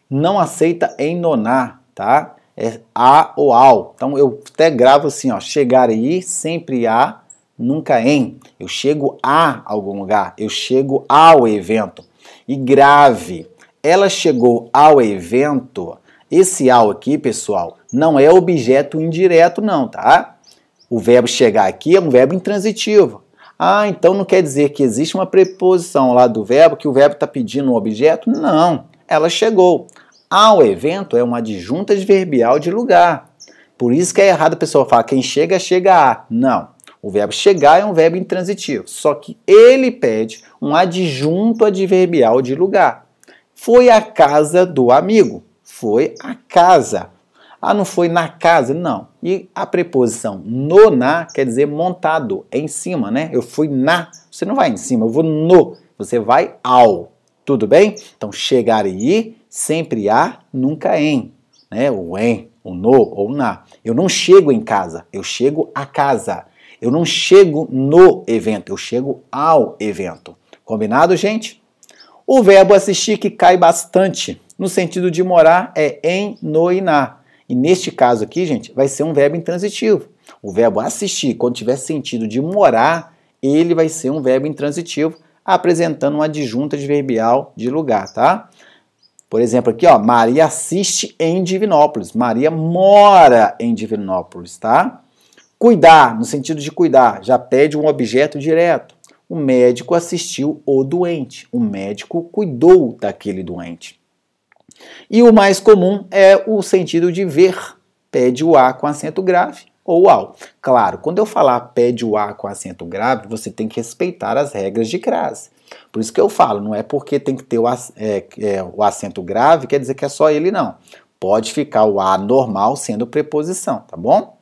não aceita ennonar, tá? É a ou ao. Então, eu até gravo assim, ó. Chegar e ir, sempre a, nunca em. Eu chego a algum lugar, eu chego ao evento. E grave, ela chegou ao evento. Esse ao aqui, pessoal, não é objeto indireto não, tá? O verbo chegar aqui é um verbo intransitivo. Ah, então não quer dizer que existe uma preposição lá do verbo, que o verbo está pedindo um objeto? Não, ela chegou. Ao evento é uma adjunta adverbial de lugar. Por isso que é errado a pessoa falar quem chega, chega a. Não. O verbo chegar é um verbo intransitivo, só que ele pede um adjunto adverbial de lugar. Foi à casa do amigo. Foi à casa. Ah, não foi na casa? Não. E a preposição no, na, quer dizer montado, é em cima, né? Eu fui na. Você não vai em cima, eu vou no. Você vai ao. Tudo bem? Então, chegar e ir, sempre há, nunca em. Né? O em, o no ou na. Eu não chego em casa, eu chego à casa. Eu não chego no evento, eu chego ao evento. Combinado, gente? O verbo assistir que cai bastante, no sentido de morar, é em, no e na. E neste caso aqui, gente, vai ser um verbo intransitivo. O verbo assistir, quando tiver sentido de morar, ele vai ser um verbo intransitivo, apresentando uma adjunta adverbial de lugar, tá? Por exemplo, aqui, ó, Maria assiste em Divinópolis. Maria mora em Divinópolis, tá? Cuidar, no sentido de cuidar, já pede um objeto direto. O médico assistiu o doente. O médico cuidou daquele doente. E o mais comum é o sentido de ver, pede o A com acento grave ou ao. Claro, quando eu falar pede o A com acento grave, você tem que respeitar as regras de crase. Por isso que eu falo, não é porque tem que ter o acento grave, quer dizer que é só ele não. Pode ficar o A normal sendo preposição, tá bom?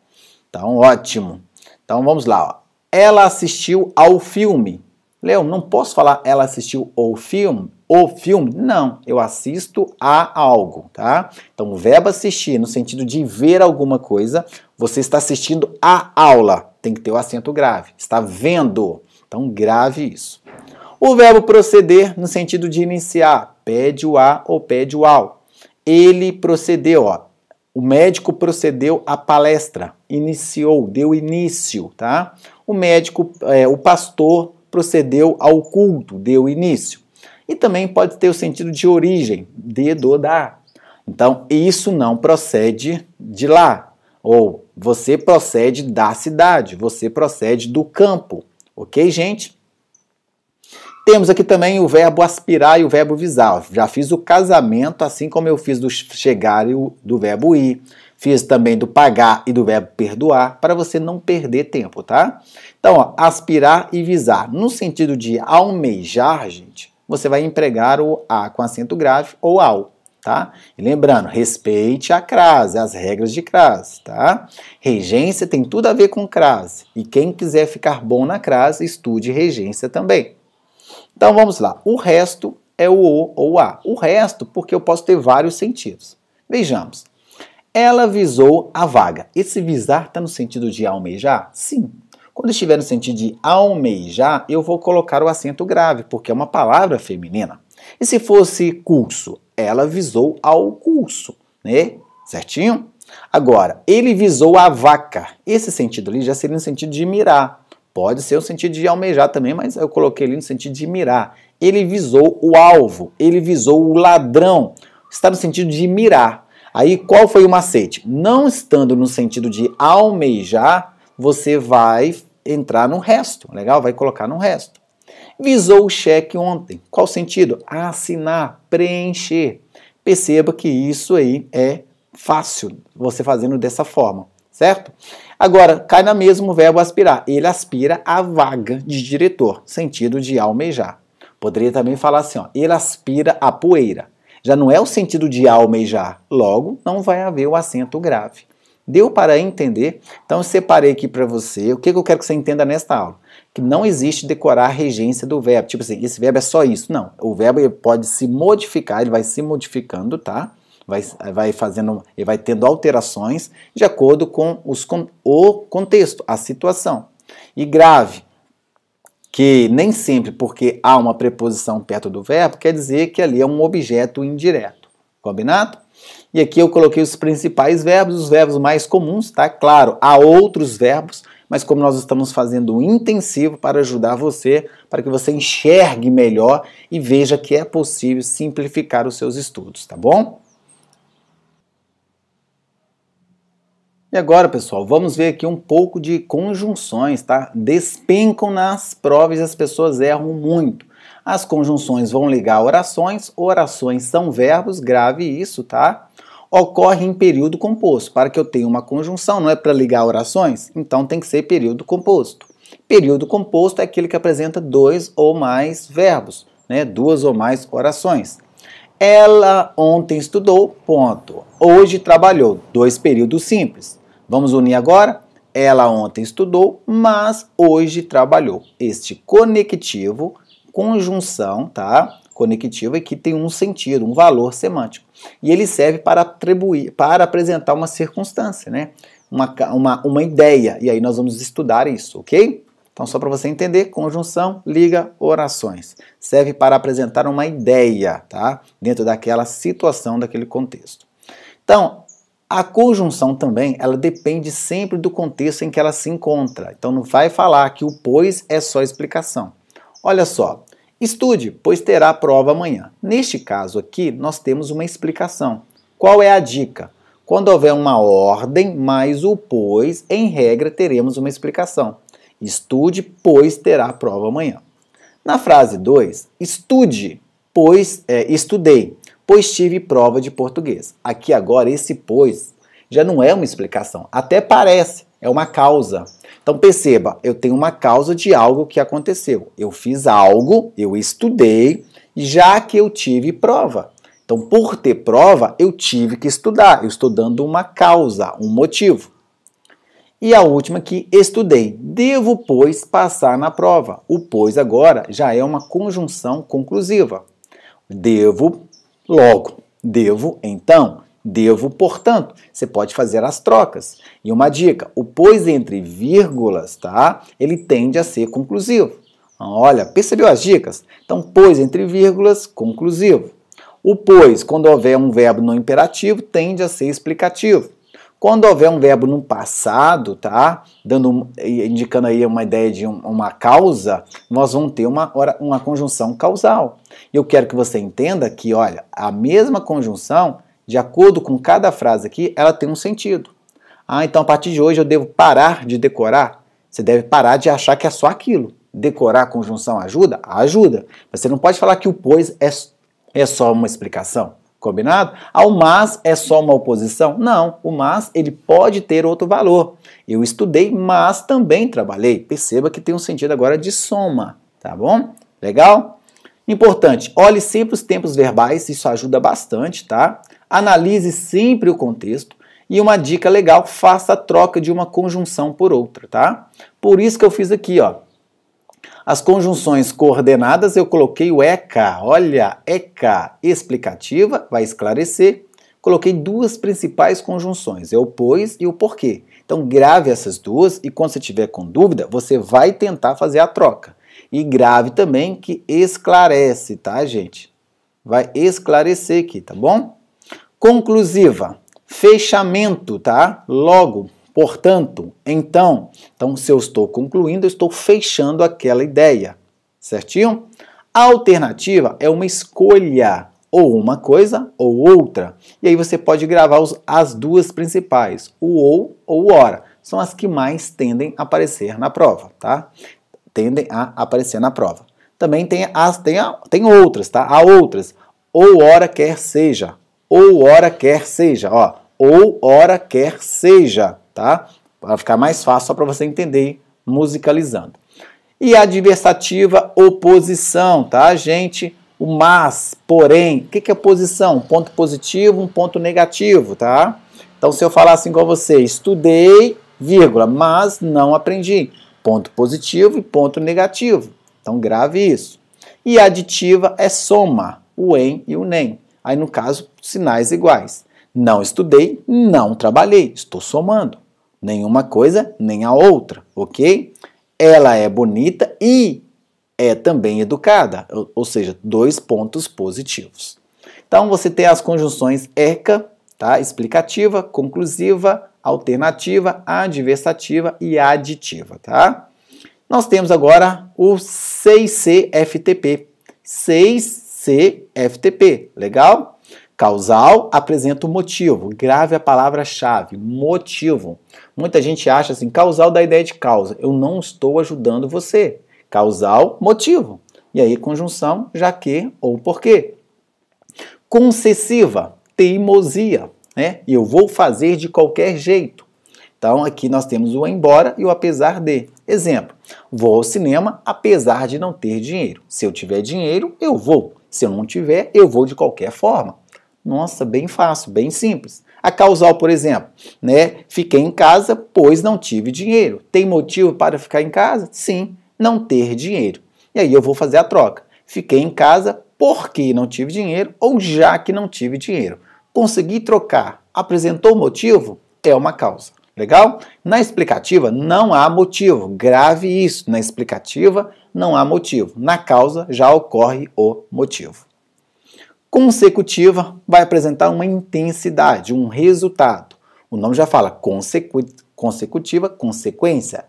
Então, ótimo. Então, vamos lá. Ó. Ela assistiu ao filme. Leão, não posso falar ela assistiu ao filme? O filme? Não, eu assisto a algo, tá? Então, o verbo assistir, no sentido de ver alguma coisa, você está assistindo a aula. Tem que ter o acento grave. Está vendo. Então, grave isso. O verbo proceder, no sentido de iniciar, pede o a ou pede o ao. Ele procedeu, ó. O médico procedeu à palestra, iniciou, deu início, tá? O pastor procedeu ao culto, deu início. E também pode ter o sentido de origem, de, do, da. Então, isso não procede de lá. Ou você procede da cidade, você procede do campo. Ok, gente? Temos aqui também o verbo aspirar e o verbo visar. Já fiz o casamento, assim como eu fiz do chegar e do verbo ir. Fiz também do pagar e do verbo perdoar, para você não perder tempo, tá? Então, ó, aspirar e visar. No sentido de almejar, gente, você vai empregar o a com acento grave ou ao, tá? E lembrando, respeite a crase, as regras de crase, tá? Regência tem tudo a ver com crase. E quem quiser ficar bom na crase, estude regência também. Então vamos lá, o resto é o ou o a. O resto, porque eu posso ter vários sentidos. Vejamos. Ela visou a vaga. Esse visar está no sentido de almejar? Sim. Quando estiver no sentido de almejar, eu vou colocar o acento grave, porque é uma palavra feminina. E se fosse curso? Ela visou ao curso, né? Certinho? Agora, ele visou a vaca. Esse sentido ali já seria no sentido de mirar. Pode ser o sentido de almejar também, mas eu coloquei ali no sentido de mirar. Ele visou o alvo, ele visou o ladrão. Está no sentido de mirar. Aí, qual foi o macete? Não estando no sentido de almejar, você vai entrar no resto, legal? Vai colocar no resto. Visou o cheque ontem. Qual sentido? Assinar, preencher. Perceba que isso aí é fácil, você fazendo dessa forma, certo? Agora, cai na mesma o verbo aspirar. Ele aspira a vaga de diretor, sentido de almejar. Poderia também falar assim, ó, ele aspira a poeira. Já não é o sentido de almejar, logo não vai haver o acento grave. Deu para entender? Então eu separei aqui para você, o que eu quero que você entenda nesta aula? Que não existe decorar a regência do verbo, tipo assim, esse verbo é só isso. Não, o verbo ele pode se modificar, ele vai se modificando, tá? Ele vai tendo alterações de acordo com o contexto, a situação. E grave, que nem sempre porque há uma preposição perto do verbo, quer dizer que ali é um objeto indireto. Combinado? E aqui eu coloquei os principais verbos, os verbos mais comuns, tá? Claro, há outros verbos, mas como nós estamos fazendo um intensivo para ajudar você, para que você enxergue melhor e veja que é possível simplificar os seus estudos, tá bom? E agora, pessoal, vamos ver aqui um pouco de conjunções, tá? Despencam nas provas e as pessoas erram muito. As conjunções vão ligar orações são verbos, grave isso, tá? Ocorre em período composto. Para que eu tenha uma conjunção, não é para ligar orações? Então tem que ser período composto. Período composto é aquele que apresenta dois ou mais verbos, né? Duas ou mais orações. Ela ontem estudou, ponto. Hoje trabalhou, dois períodos simples. Vamos unir agora? Ela ontem estudou, mas hoje trabalhou. Este conectivo, conjunção, tá? Conectivo aqui tem um sentido, um valor semântico. E ele serve para apresentar uma circunstância, né? Uma ideia. E aí nós vamos estudar isso, ok? Então, só para você entender, conjunção liga orações. Serve para apresentar uma ideia, tá? Dentro daquela situação, daquele contexto. Então, a conjunção também, ela depende sempre do contexto em que ela se encontra. Então, não vai falar que o pois é só explicação. Olha só, estude, pois terá prova amanhã. Neste caso aqui, nós temos uma explicação. Qual é a dica? Quando houver uma ordem mais o pois, em regra, teremos uma explicação. Estude, pois terá prova amanhã. Na frase 2, estude, pois estudei, pois tive prova de português. Aqui agora esse pois já não é uma explicação, até parece, é uma causa. Então perceba, eu tenho uma causa de algo que aconteceu. Eu fiz algo, eu estudei, já que eu tive prova. Então por ter prova, eu tive que estudar. Eu estou dando uma causa, um motivo. E a última aqui, estudei. Devo, pois, passar na prova. O pois agora já é uma conjunção conclusiva. Devo, logo. Devo, então. Devo, portanto. Você pode fazer as trocas. E uma dica, o pois entre vírgulas, tá? Ele tende a ser conclusivo. Olha, percebeu as dicas? Então, pois entre vírgulas, conclusivo. O pois, quando houver um verbo no imperativo, tende a ser explicativo. Quando houver um verbo no passado, tá? Indicando aí uma ideia de uma causa, nós vamos ter uma conjunção causal. E eu quero que você entenda que, olha, a mesma conjunção, de acordo com cada frase aqui, ela tem um sentido. Então a partir de hoje eu devo parar de decorar? Você deve parar de achar que é só aquilo. Decorar a conjunção ajuda? Ajuda. Mas você não pode falar que o pois é só uma explicação. Combinado? O mas é só uma oposição? Não, o mas ele pode ter outro valor. Eu estudei, mas também trabalhei. Perceba que tem um sentido agora de soma, tá bom? Legal? Importante, olhe sempre os tempos verbais, isso ajuda bastante, tá? Analise sempre o contexto. E uma dica legal, faça a troca de uma conjunção por outra, tá? Por isso que eu fiz aqui, ó. As conjunções coordenadas eu coloquei o ECA, olha, ECA, explicativa, vai esclarecer. Coloquei duas principais conjunções, é o pois e o porquê. Então grave essas duas e quando você tiver com dúvida, você vai tentar fazer a troca. E grave também que esclarece, tá, gente? Vai esclarecer aqui, tá bom? Conclusiva, fechamento, tá? Logo. Portanto, então, se eu estou concluindo, eu estou fechando aquela ideia, certinho? A alternativa é uma escolha, ou uma coisa ou outra. E aí você pode gravar as duas principais, o ou o ora. São as que mais tendem a aparecer na prova, tá? Tendem a aparecer na prova. Também tem outras, tá? Há outras. Ou ora quer seja, ou ora quer seja, ó. Ou ora quer seja. Tá? Para ficar mais fácil, só para você entender, musicalizando. E a adversativa, oposição, tá, gente? O mas, porém, o que é oposição? Um ponto positivo, um ponto negativo, tá? Então, se eu falar assim com você, estudei, vírgula, mas não aprendi. Ponto positivo e ponto negativo. Então, grave isso. E a aditiva é soma, o em e o nem. Aí, no caso, sinais iguais. Não estudei, não trabalhei, estou somando. Nenhuma coisa, nem a outra, ok? Ela é bonita e é também educada, ou seja, dois pontos positivos. Então, você tem as conjunções ECA, tá? Explicativa, conclusiva, alternativa, adversativa e aditiva, tá? Nós temos agora o 6C-FTP. 6C-FTP, legal? Causal apresenta o motivo. Grave a palavra-chave, motivo. Muita gente acha assim, causal dá ideia de causa. Eu não estou ajudando você. Causal, motivo. E aí, conjunção, já que ou porquê. Concessiva, teimosia, né? E eu vou fazer de qualquer jeito. Então, aqui nós temos o embora e o apesar de. Exemplo, vou ao cinema apesar de não ter dinheiro. Se eu tiver dinheiro, eu vou. Se eu não tiver, eu vou de qualquer forma. Nossa, bem fácil, bem simples. A causal, por exemplo, né? Fiquei em casa, pois não tive dinheiro. Tem motivo para ficar em casa? Sim, não ter dinheiro. E aí eu vou fazer a troca. Fiquei em casa porque não tive dinheiro ou já que não tive dinheiro. Consegui trocar. Apresentou motivo? É uma causa. Legal? Na explicativa não há motivo. Grave isso. Na explicativa não há motivo. Na causa já ocorre o motivo. Consecutiva vai apresentar uma intensidade, um resultado. O nome já fala consecutiva, consequência.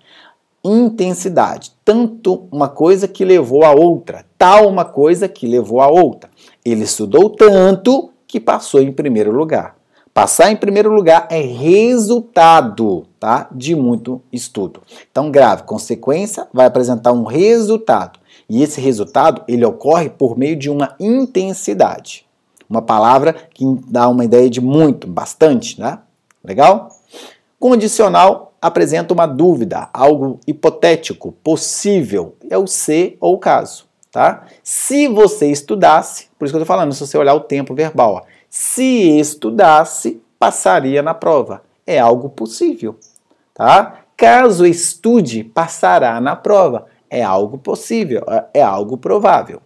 Intensidade, tanto uma coisa que levou a outra, tal uma coisa que levou a outra. Ele estudou tanto que passou em primeiro lugar. Passar em primeiro lugar é resultado, tá? De muito estudo. Então, grave, consequência vai apresentar um resultado. E esse resultado, ele ocorre por meio de uma intensidade. Uma palavra que dá uma ideia de muito, bastante, né? Legal? Condicional apresenta uma dúvida, algo hipotético, possível, é o se ou o caso, tá? Se você estudasse, por isso que eu estou falando, se você olhar o tempo verbal, ó, se estudasse, passaria na prova. É algo possível, tá? Caso estude, passará na prova. É algo possível, é algo provável.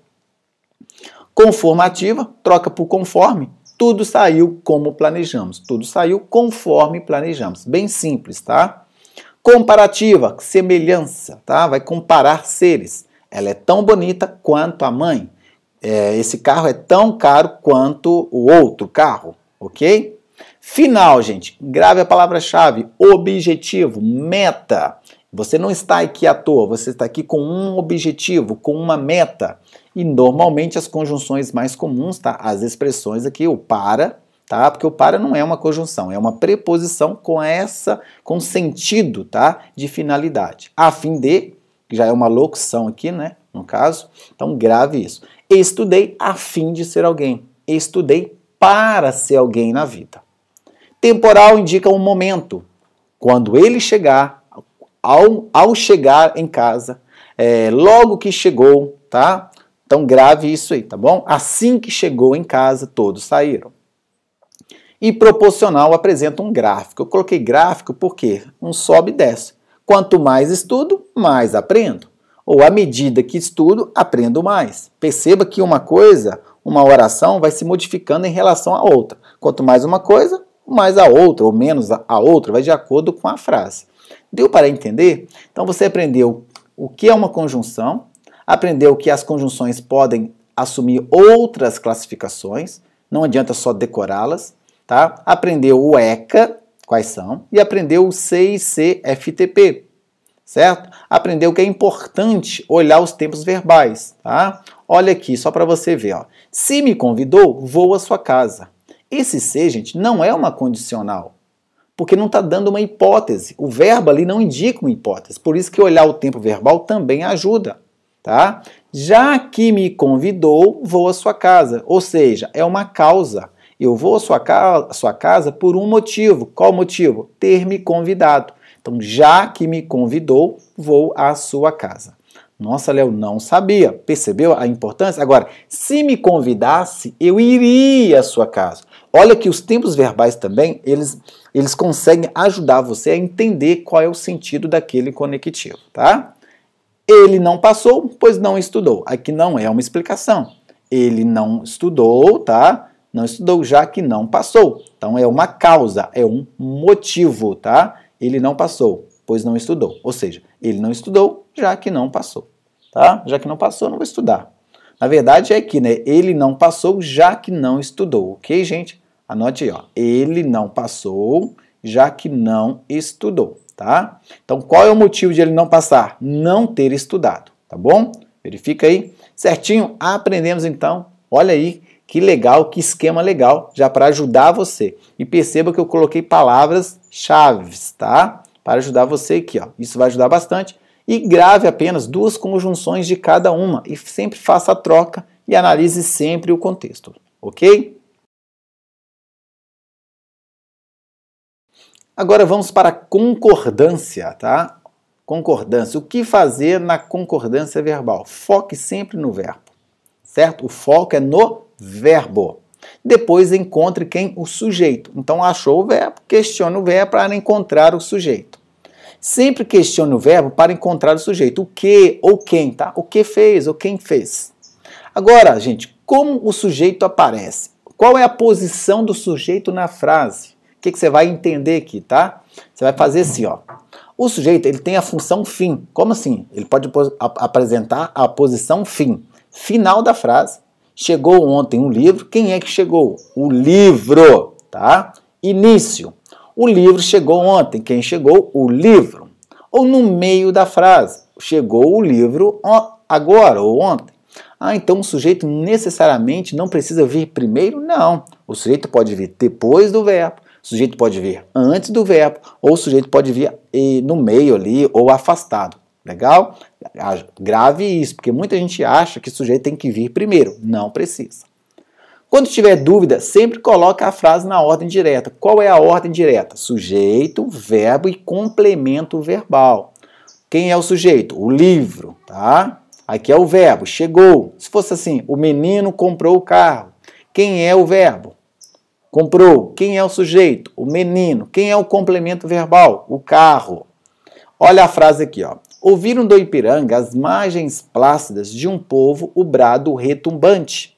Conformativa, troca por conforme. Tudo saiu como planejamos. Tudo saiu conforme planejamos. Bem simples, tá? Comparativa, semelhança, tá? Vai comparar seres. Ela é tão bonita quanto a mãe. Esse carro é tão caro quanto o outro carro, ok? Final, gente. Grave a palavra-chave. Objetivo, meta. Você não está aqui à toa, você está aqui com um objetivo, com uma meta. E normalmente as conjunções mais comuns, tá? As expressões aqui, o para, tá? Porque o para não é uma conjunção, é uma preposição com sentido, tá? De finalidade. A fim de, que já é uma locução aqui, né? No caso, então grave isso. Estudei a fim de ser alguém. Estudei para ser alguém na vida. Temporal indica um momento. Quando ele chegar, ao chegar em casa, logo que chegou, tá? Então grave isso aí, tá bom? Assim que chegou em casa, todos saíram. E proporcional apresenta um gráfico. Eu coloquei gráfico porque um sobe e desce. Quanto mais estudo, mais aprendo. Ou à medida que estudo, aprendo mais. Perceba que uma coisa, uma oração, vai se modificando em relação à outra. Quanto mais uma coisa, mais a outra, ou menos a outra, vai de acordo com a frase. Deu para entender? Então você aprendeu o que é uma conjunção, aprendeu que as conjunções podem assumir outras classificações, não adianta só decorá-las, tá? Aprendeu o ECA, quais são, e aprendeu o C e C, FTP, certo? Aprendeu que é importante olhar os tempos verbais, tá? Olha aqui, só para você ver, ó. Se me convidou, vou à sua casa. Esse se, gente, não é uma condicional, porque não está dando uma hipótese. O verbo ali não indica uma hipótese, por isso que olhar o tempo verbal também ajuda, tá? Já que me convidou, vou à sua casa, ou seja, é uma causa. Eu vou à sua casa por um motivo. Qual motivo? Ter me convidado. Então, já que me convidou, vou à sua casa. Nossa, Léo, não sabia. Percebeu a importância? Agora, se me convidasse, eu iria à sua casa. Olha que os tempos verbais também, eles conseguem ajudar você a entender qual é o sentido daquele conectivo, tá? Ele não passou, pois não estudou. Aqui não é uma explicação. Ele não estudou, tá? Não estudou, já que não passou. Então é uma causa, é um motivo, tá? Ele não passou, pois não estudou. Ou seja, ele não estudou, já que não passou, tá? Já que não passou, não vou estudar. Na verdade é aqui, né? Ele não passou, já que não estudou, ok, gente? Anote aí, ó. Ele não passou, já que não estudou, tá? Então, qual é o motivo de ele não passar? Não ter estudado, tá bom? Verifica aí. Certinho? Aprendemos, então. Olha aí, que legal, que esquema legal, já para ajudar você. E perceba que eu coloquei palavras-chave, tá? Para ajudar você aqui, ó. Isso vai ajudar bastante. E grave apenas 2 conjunções de cada uma. E sempre faça a troca e analise sempre o contexto, ok? Agora vamos para a concordância, tá? Concordância. O que fazer na concordância verbal? Foque sempre no verbo, certo? O foco é no verbo. Depois encontre quem? O sujeito. Então achou o verbo, questione o verbo para encontrar o sujeito. Sempre questione o verbo para encontrar o sujeito. O que ou quem, tá? O que fez ou quem fez. Agora, gente, como o sujeito aparece? Qual é a posição do sujeito na frase? O que você vai entender aqui, tá? Você vai fazer assim, ó. O sujeito, ele tem a função fim. Como assim? Ele pode apresentar a posição fim. Final da frase. Chegou ontem um livro. Quem é que chegou? O livro, tá? Início. O livro chegou ontem. Quem chegou? O livro. Ou no meio da frase. Chegou o livro agora ou ontem. Ah, então o sujeito necessariamente não precisa vir primeiro? Não. O sujeito pode vir depois do verbo. O sujeito pode vir antes do verbo, ou o sujeito pode vir no meio ali, ou afastado. Legal? Grave isso, porque muita gente acha que o sujeito tem que vir primeiro. Não precisa. Quando tiver dúvida, sempre coloca a frase na ordem direta. Qual é a ordem direta? Sujeito, verbo e complemento verbal. Quem é o sujeito? O livro, tá? Aqui é o verbo, chegou. Se fosse assim, o menino comprou o carro. Quem é o verbo? Comprou. Quem é o sujeito? O menino. Quem é o complemento verbal? O carro. Olha a frase aqui, ó. Ouviram do Ipiranga as margens plácidas de um povo o brado retumbante.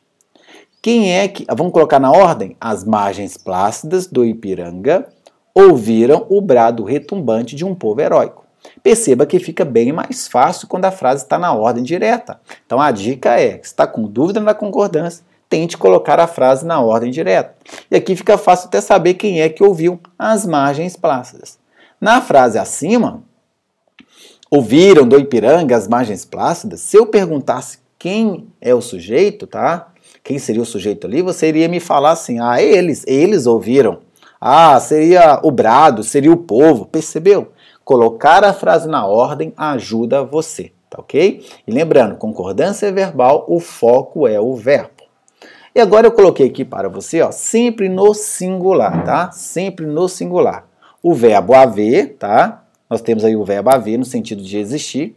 Quem é que... Vamos colocar na ordem? As margens plácidas do Ipiranga ouviram o brado retumbante de um povo heróico. Perceba que fica bem mais fácil quando a frase está na ordem direta. Então a dica é, se está com dúvida na concordância, tente colocar a frase na ordem direta. E aqui fica fácil até saber quem é que ouviu as margens plácidas. Na frase acima, ouviram do Ipiranga as margens plácidas, se eu perguntasse quem é o sujeito, tá? Quem seria o sujeito ali, você iria me falar assim, ah, eles ouviram. Ah, seria o brado, seria o povo, percebeu? Colocar a frase na ordem ajuda você, tá ok? E lembrando, concordância verbal, o foco é o verbo. E agora eu coloquei aqui para você, ó, sempre no singular, tá? Sempre no singular. O verbo haver, tá? Nós temos aí o verbo haver no sentido de existir.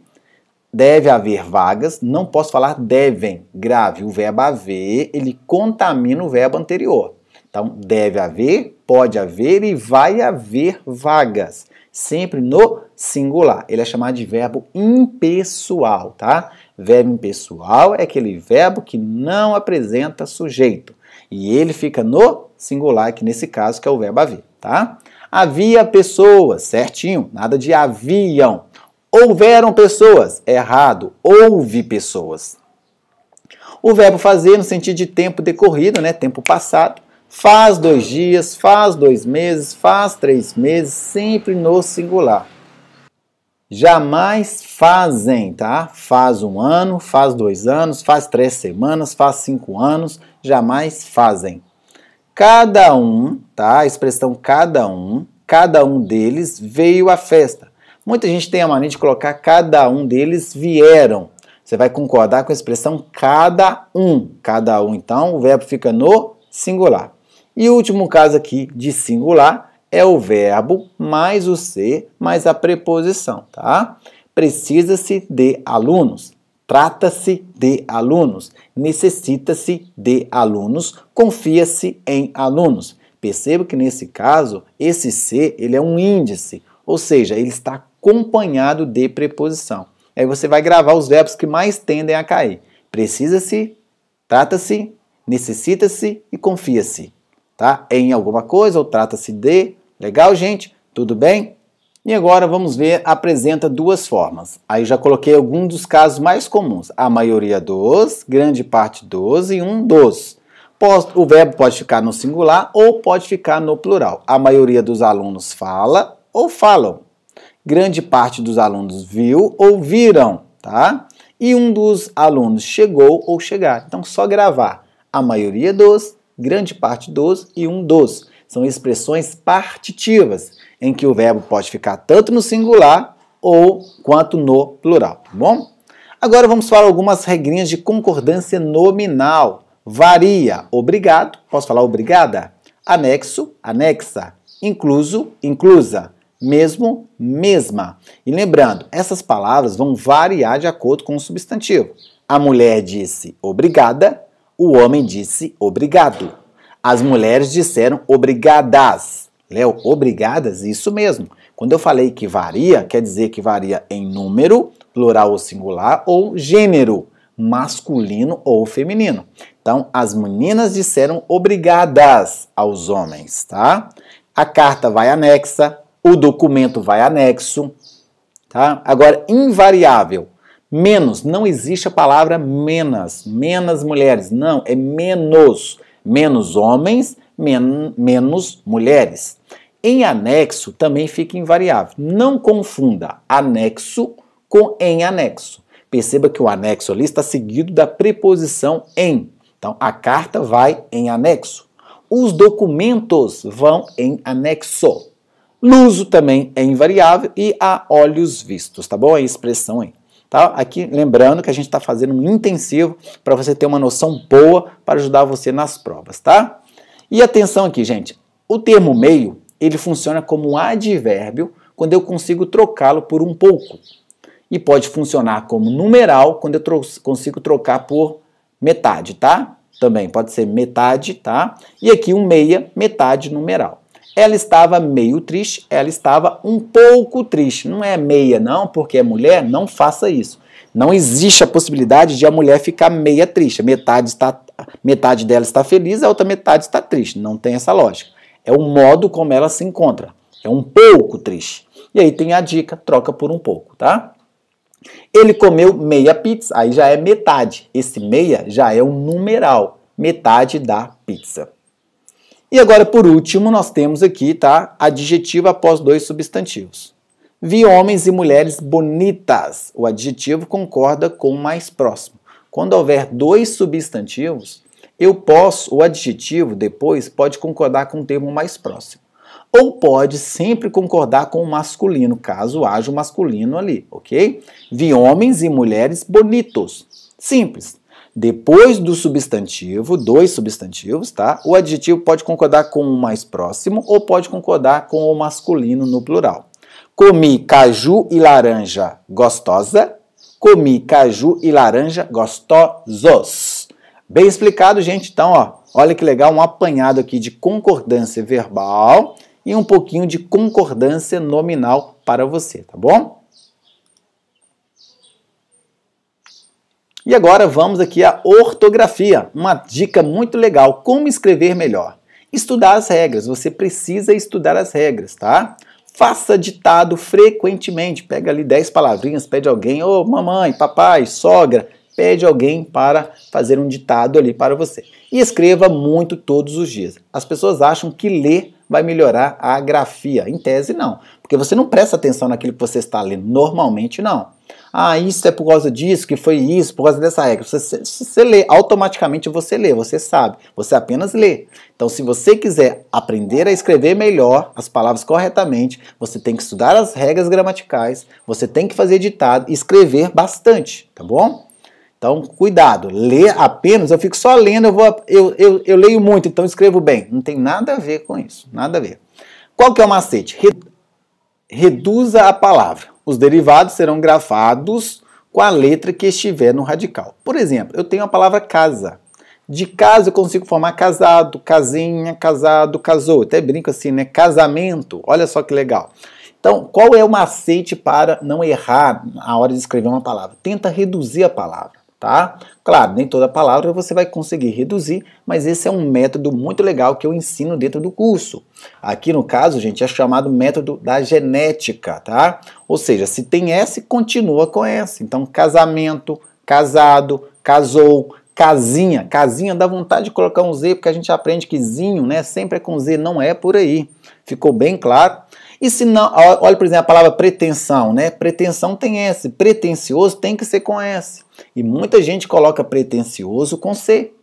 Deve haver vagas, não posso falar devem, grave. O verbo haver, ele contamina o verbo anterior. Então, deve haver, pode haver e vai haver vagas. Sempre no singular. Ele é chamado de verbo impessoal, tá? Verbo impessoal é aquele verbo que não apresenta sujeito. E ele fica no singular, que nesse caso que é o verbo haver, tá? Havia pessoas, certinho, nada de haviam. Houveram pessoas, errado, houve pessoas. O verbo fazer no sentido de tempo decorrido, né? Tempo passado. Faz 2 dias, faz 2 meses, faz 3 meses, sempre no singular. Jamais fazem, tá? Faz 1 ano, faz 2 anos, faz 3 semanas, faz 5 anos, jamais fazem. Cada um, tá? A expressão cada um deles veio à festa. Muita gente tem a mania de colocar cada um deles vieram. Você vai concordar com a expressão cada um. Cada um, então, o verbo fica no singular. E o último caso aqui de singular é o verbo mais o ser mais a preposição, tá? Precisa-se de alunos, trata-se de alunos, necessita-se de alunos, confia-se em alunos. Perceba que nesse caso, esse ser, ele é um índice, ou seja, ele está acompanhado de preposição. Aí você vai gravar os verbos que mais tendem a cair. Precisa-se, trata-se, necessita-se e confia-se. Tá? Em alguma coisa ou trata-se de. Legal, gente? Tudo bem? E agora vamos ver, apresenta 2 formas. Aí já coloquei alguns dos casos mais comuns. A maioria dos, grande parte dos e um dos. O verbo pode ficar no singular ou pode ficar no plural. A maioria dos alunos fala ou falam. Grande parte dos alunos viu ou viram, tá? E um dos alunos chegou ou chegar. Então, só gravar. A maioria dos, grande parte dos e um dos. São expressões partitivas, em que o verbo pode ficar tanto no singular ou quanto no plural, tá bom? Agora vamos falar algumas regrinhas de concordância nominal. Varia, obrigado, posso falar obrigada? Anexo, anexa. Incluso, inclusa. Mesmo, mesma. E lembrando, essas palavras vão variar de acordo com o substantivo. A mulher disse obrigada, o homem disse obrigado. As mulheres disseram obrigadas. Léo, obrigadas? Isso mesmo. Quando eu falei que varia, quer dizer que varia em número, plural ou singular, ou gênero, masculino ou feminino. Então, as meninas disseram obrigadas aos homens, tá? A carta vai anexa, o documento vai anexo, tá? Agora, invariável. Menos, não existe a palavra menos mulheres, não, é menos. Menos homens, menos mulheres. Em anexo também fica invariável. Não confunda anexo com em anexo. Perceba que o anexo ali está seguido da preposição em. Então, a carta vai em anexo. Os documentos vão em anexo. Luso também é invariável e a olhos vistos, tá bom? A expressão em. Tá? Aqui, lembrando que a gente está fazendo um intensivo para você ter uma noção boa para ajudar você nas provas, tá? E atenção aqui, gente, o termo meio, ele funciona como um advérbio quando eu consigo trocá-lo por um pouco. E pode funcionar como numeral quando eu consigo trocar por metade, tá? Também pode ser metade, tá? E aqui um meia, metade numeral. Ela estava meio triste, ela estava um pouco triste. Não é meia não, porque é mulher, não faça isso. Não existe a possibilidade de a mulher ficar meia triste. Metade dela está feliz, a outra metade está triste. Não tem essa lógica. É o modo como ela se encontra. É um pouco triste. E aí tem a dica, troca por um pouco, tá? Ele comeu meia pizza, aí já é metade. Esse meia já é um numeral, metade da pizza. E agora, por último, nós temos aqui, tá? Adjetivo após dois substantivos. Vi homens e mulheres bonitas. O adjetivo concorda com o mais próximo. Quando houver dois substantivos, o adjetivo depois pode concordar com o termo mais próximo. Ou pode sempre concordar com o masculino, caso haja o masculino ali, ok? Vi homens e mulheres bonitos. Simples. Depois do substantivo, dois substantivos, tá? O adjetivo pode concordar com o mais próximo ou pode concordar com o masculino no plural. Comi caju e laranja gostosa. Comi caju e laranja gostosos. Bem explicado, gente. Então, ó, olha que legal, um apanhado aqui de concordância verbal e um pouquinho de concordância nominal para você, tá bom? E agora vamos aqui à ortografia, uma dica muito legal, como escrever melhor. Estudar as regras, você precisa estudar as regras, tá? Faça ditado frequentemente, pega ali 10 palavrinhas, pede alguém, ô mamãe, papai, sogra, pede alguém para fazer um ditado ali para você. E escreva muito todos os dias. As pessoas acham que ler vai melhorar a grafia, em tese não, porque você não presta atenção naquilo que você está lendo, normalmente não. Ah, isso é por causa disso, que foi isso, por causa dessa regra. Você lê, automaticamente você lê, você sabe, você apenas lê. Então, se você quiser aprender a escrever melhor as palavras corretamente, você tem que estudar as regras gramaticais, você tem que fazer ditado e escrever bastante, tá bom? Então, cuidado, ler apenas, eu fico só lendo, eu leio muito, então escrevo bem. Não tem nada a ver com isso, nada a ver. Qual que é o macete? Reduza a palavra. Os derivados serão grafados com a letra que estiver no radical. Por exemplo, eu tenho a palavra casa. De casa eu consigo formar casado, casinha, casado, casou. Até brinco assim, né? Casamento. Olha só que legal. Então, qual é o macete para não errar na hora de escrever uma palavra? Tenta reduzir a palavra, tá? Claro, nem toda palavra você vai conseguir reduzir, mas esse é um método muito legal que eu ensino dentro do curso. Aqui no caso, gente, é chamado método da genética, tá? Ou seja, se tem S, continua com S. Então, casamento, casado, casou, casinha. Casinha dá vontade de colocar um Z, porque a gente aprende que zinho, né, sempre é com Z, não é por aí. Ficou bem claro? E se não, olha, por exemplo, a palavra pretensão, né? Pretensão tem S, pretencioso tem que ser com S. E muita gente coloca pretencioso com C.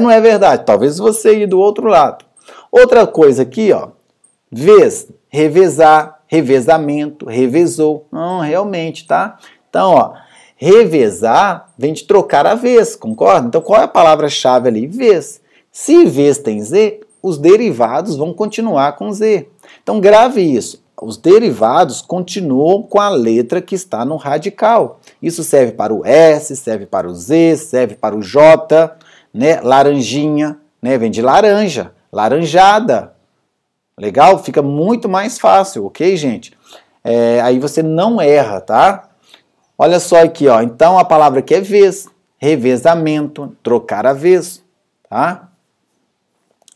Não é verdade? Talvez você ir do outro lado. Outra coisa aqui, ó, vez, revezar, revezamento, revezou. Não, realmente, tá? Então, ó, revezar vem de trocar a vez, concorda? Então, qual é a palavra-chave ali? Vez. Se vez tem Z, os derivados vão continuar com Z. Então, grave isso. Os derivados continuam com a letra que está no radical. Isso serve para o S, serve para o Z, serve para o J, né? Laranjinha, né? Vem de laranja, laranjada. Legal? Fica muito mais fácil, ok, gente? Aí você não erra, tá? Olha só aqui, ó. Então, a palavra aqui é vez, revezamento, trocar a vez, tá?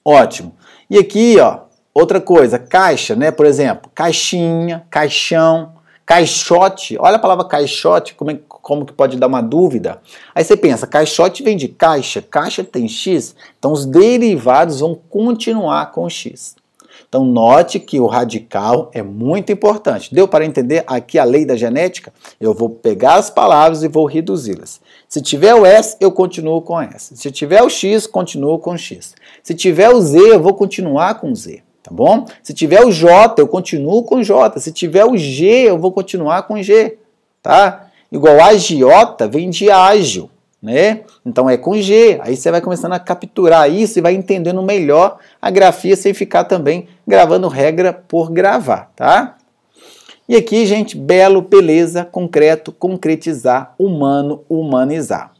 Ótimo. E aqui, ó, outra coisa, caixa, né? Por exemplo, caixinha, caixão, caixote. Olha a palavra caixote, como que pode dar uma dúvida. Aí você pensa, caixote vem de caixa, caixa tem X, então os derivados vão continuar com X. Então note que o radical é muito importante. Deu para entender aqui a lei da genética? Eu vou pegar as palavras e vou reduzi-las. Se tiver o S, eu continuo com S. Se tiver o X, continuo com X. Se tiver o Z, eu vou continuar com Z. Tá bom? Se tiver o J, eu continuo com J. Se tiver o G, eu vou continuar com G. Tá? igual agiota vem de ágil, né? Então é com G. Aí você vai começando a capturar isso e vai entendendo melhor a grafia sem ficar também gravando regra por gravar, tá? E aqui, gente, belo, beleza, concreto, concretizar, humano, humanizar.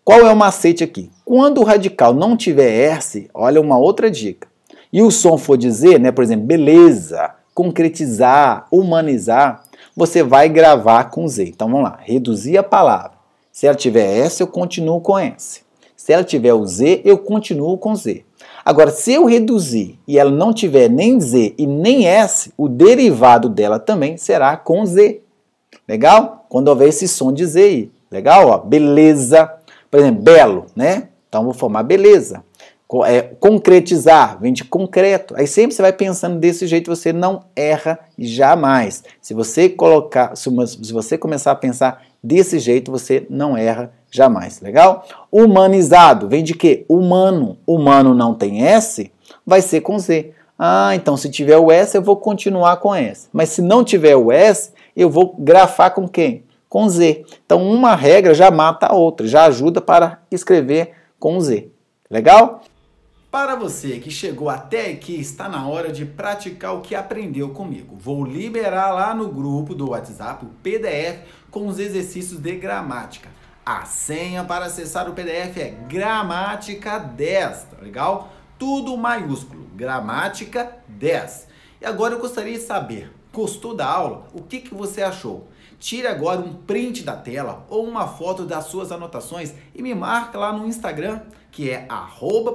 Qual é o macete aqui? Quando o radical não tiver S, olha uma outra dica. E o som for dizer, né, por exemplo, beleza, concretizar, humanizar, você vai gravar com Z. Então vamos lá, reduzir a palavra. Se ela tiver S, eu continuo com S. Se ela tiver o Z, eu continuo com Z. Agora, se eu reduzir e ela não tiver nem Z e nem S, o derivado dela também será com Z. Legal? Quando houver esse som de Z aí. Legal? Ó, beleza. Por exemplo, belo, né? Então, vou formar beleza. Concretizar, vem de concreto. Aí sempre você vai pensando desse jeito, você não erra jamais. Se você começar a pensar desse jeito, você não erra jamais. Legal? Humanizado, vem de quê? Humano. Humano não tem S, vai ser com Z. Ah, então se tiver o S, eu vou continuar com S. Mas se não tiver o S, eu vou grafar com quem? Com Z. Então uma regra já mata a outra, já ajuda para escrever com Z. Legal? Para você que chegou até aqui, está na hora de praticar o que aprendeu comigo. Vou liberar lá no grupo do WhatsApp o PDF com os exercícios de gramática. A senha para acessar o PDF é gramática 10, tá legal? Tudo maiúsculo, gramática 10. E agora eu gostaria de saber, gostou da aula? O que você achou? Tire agora um print da tela ou uma foto das suas anotações e me marca lá no Instagram, que é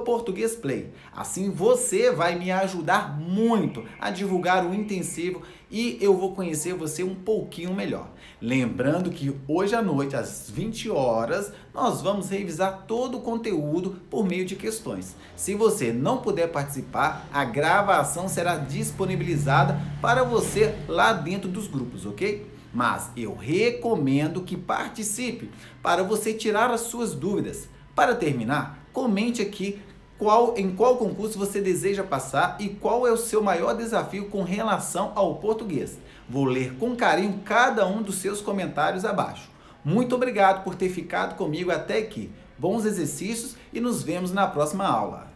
@portuguesplay. Assim você vai me ajudar muito a divulgar o intensivo e eu vou conhecer você um pouquinho melhor. Lembrando que hoje à noite, às 20 horas, nós vamos revisar todo o conteúdo por meio de questões. Se você não puder participar, a gravação será disponibilizada para você lá dentro dos grupos, ok? Mas eu recomendo que participe para você tirar as suas dúvidas. Para terminar, comente aqui em qual concurso você deseja passar e qual é o seu maior desafio com relação ao português. Vou ler com carinho cada um dos seus comentários abaixo. Muito obrigado por ter ficado comigo até aqui. Bons exercícios e nos vemos na próxima aula.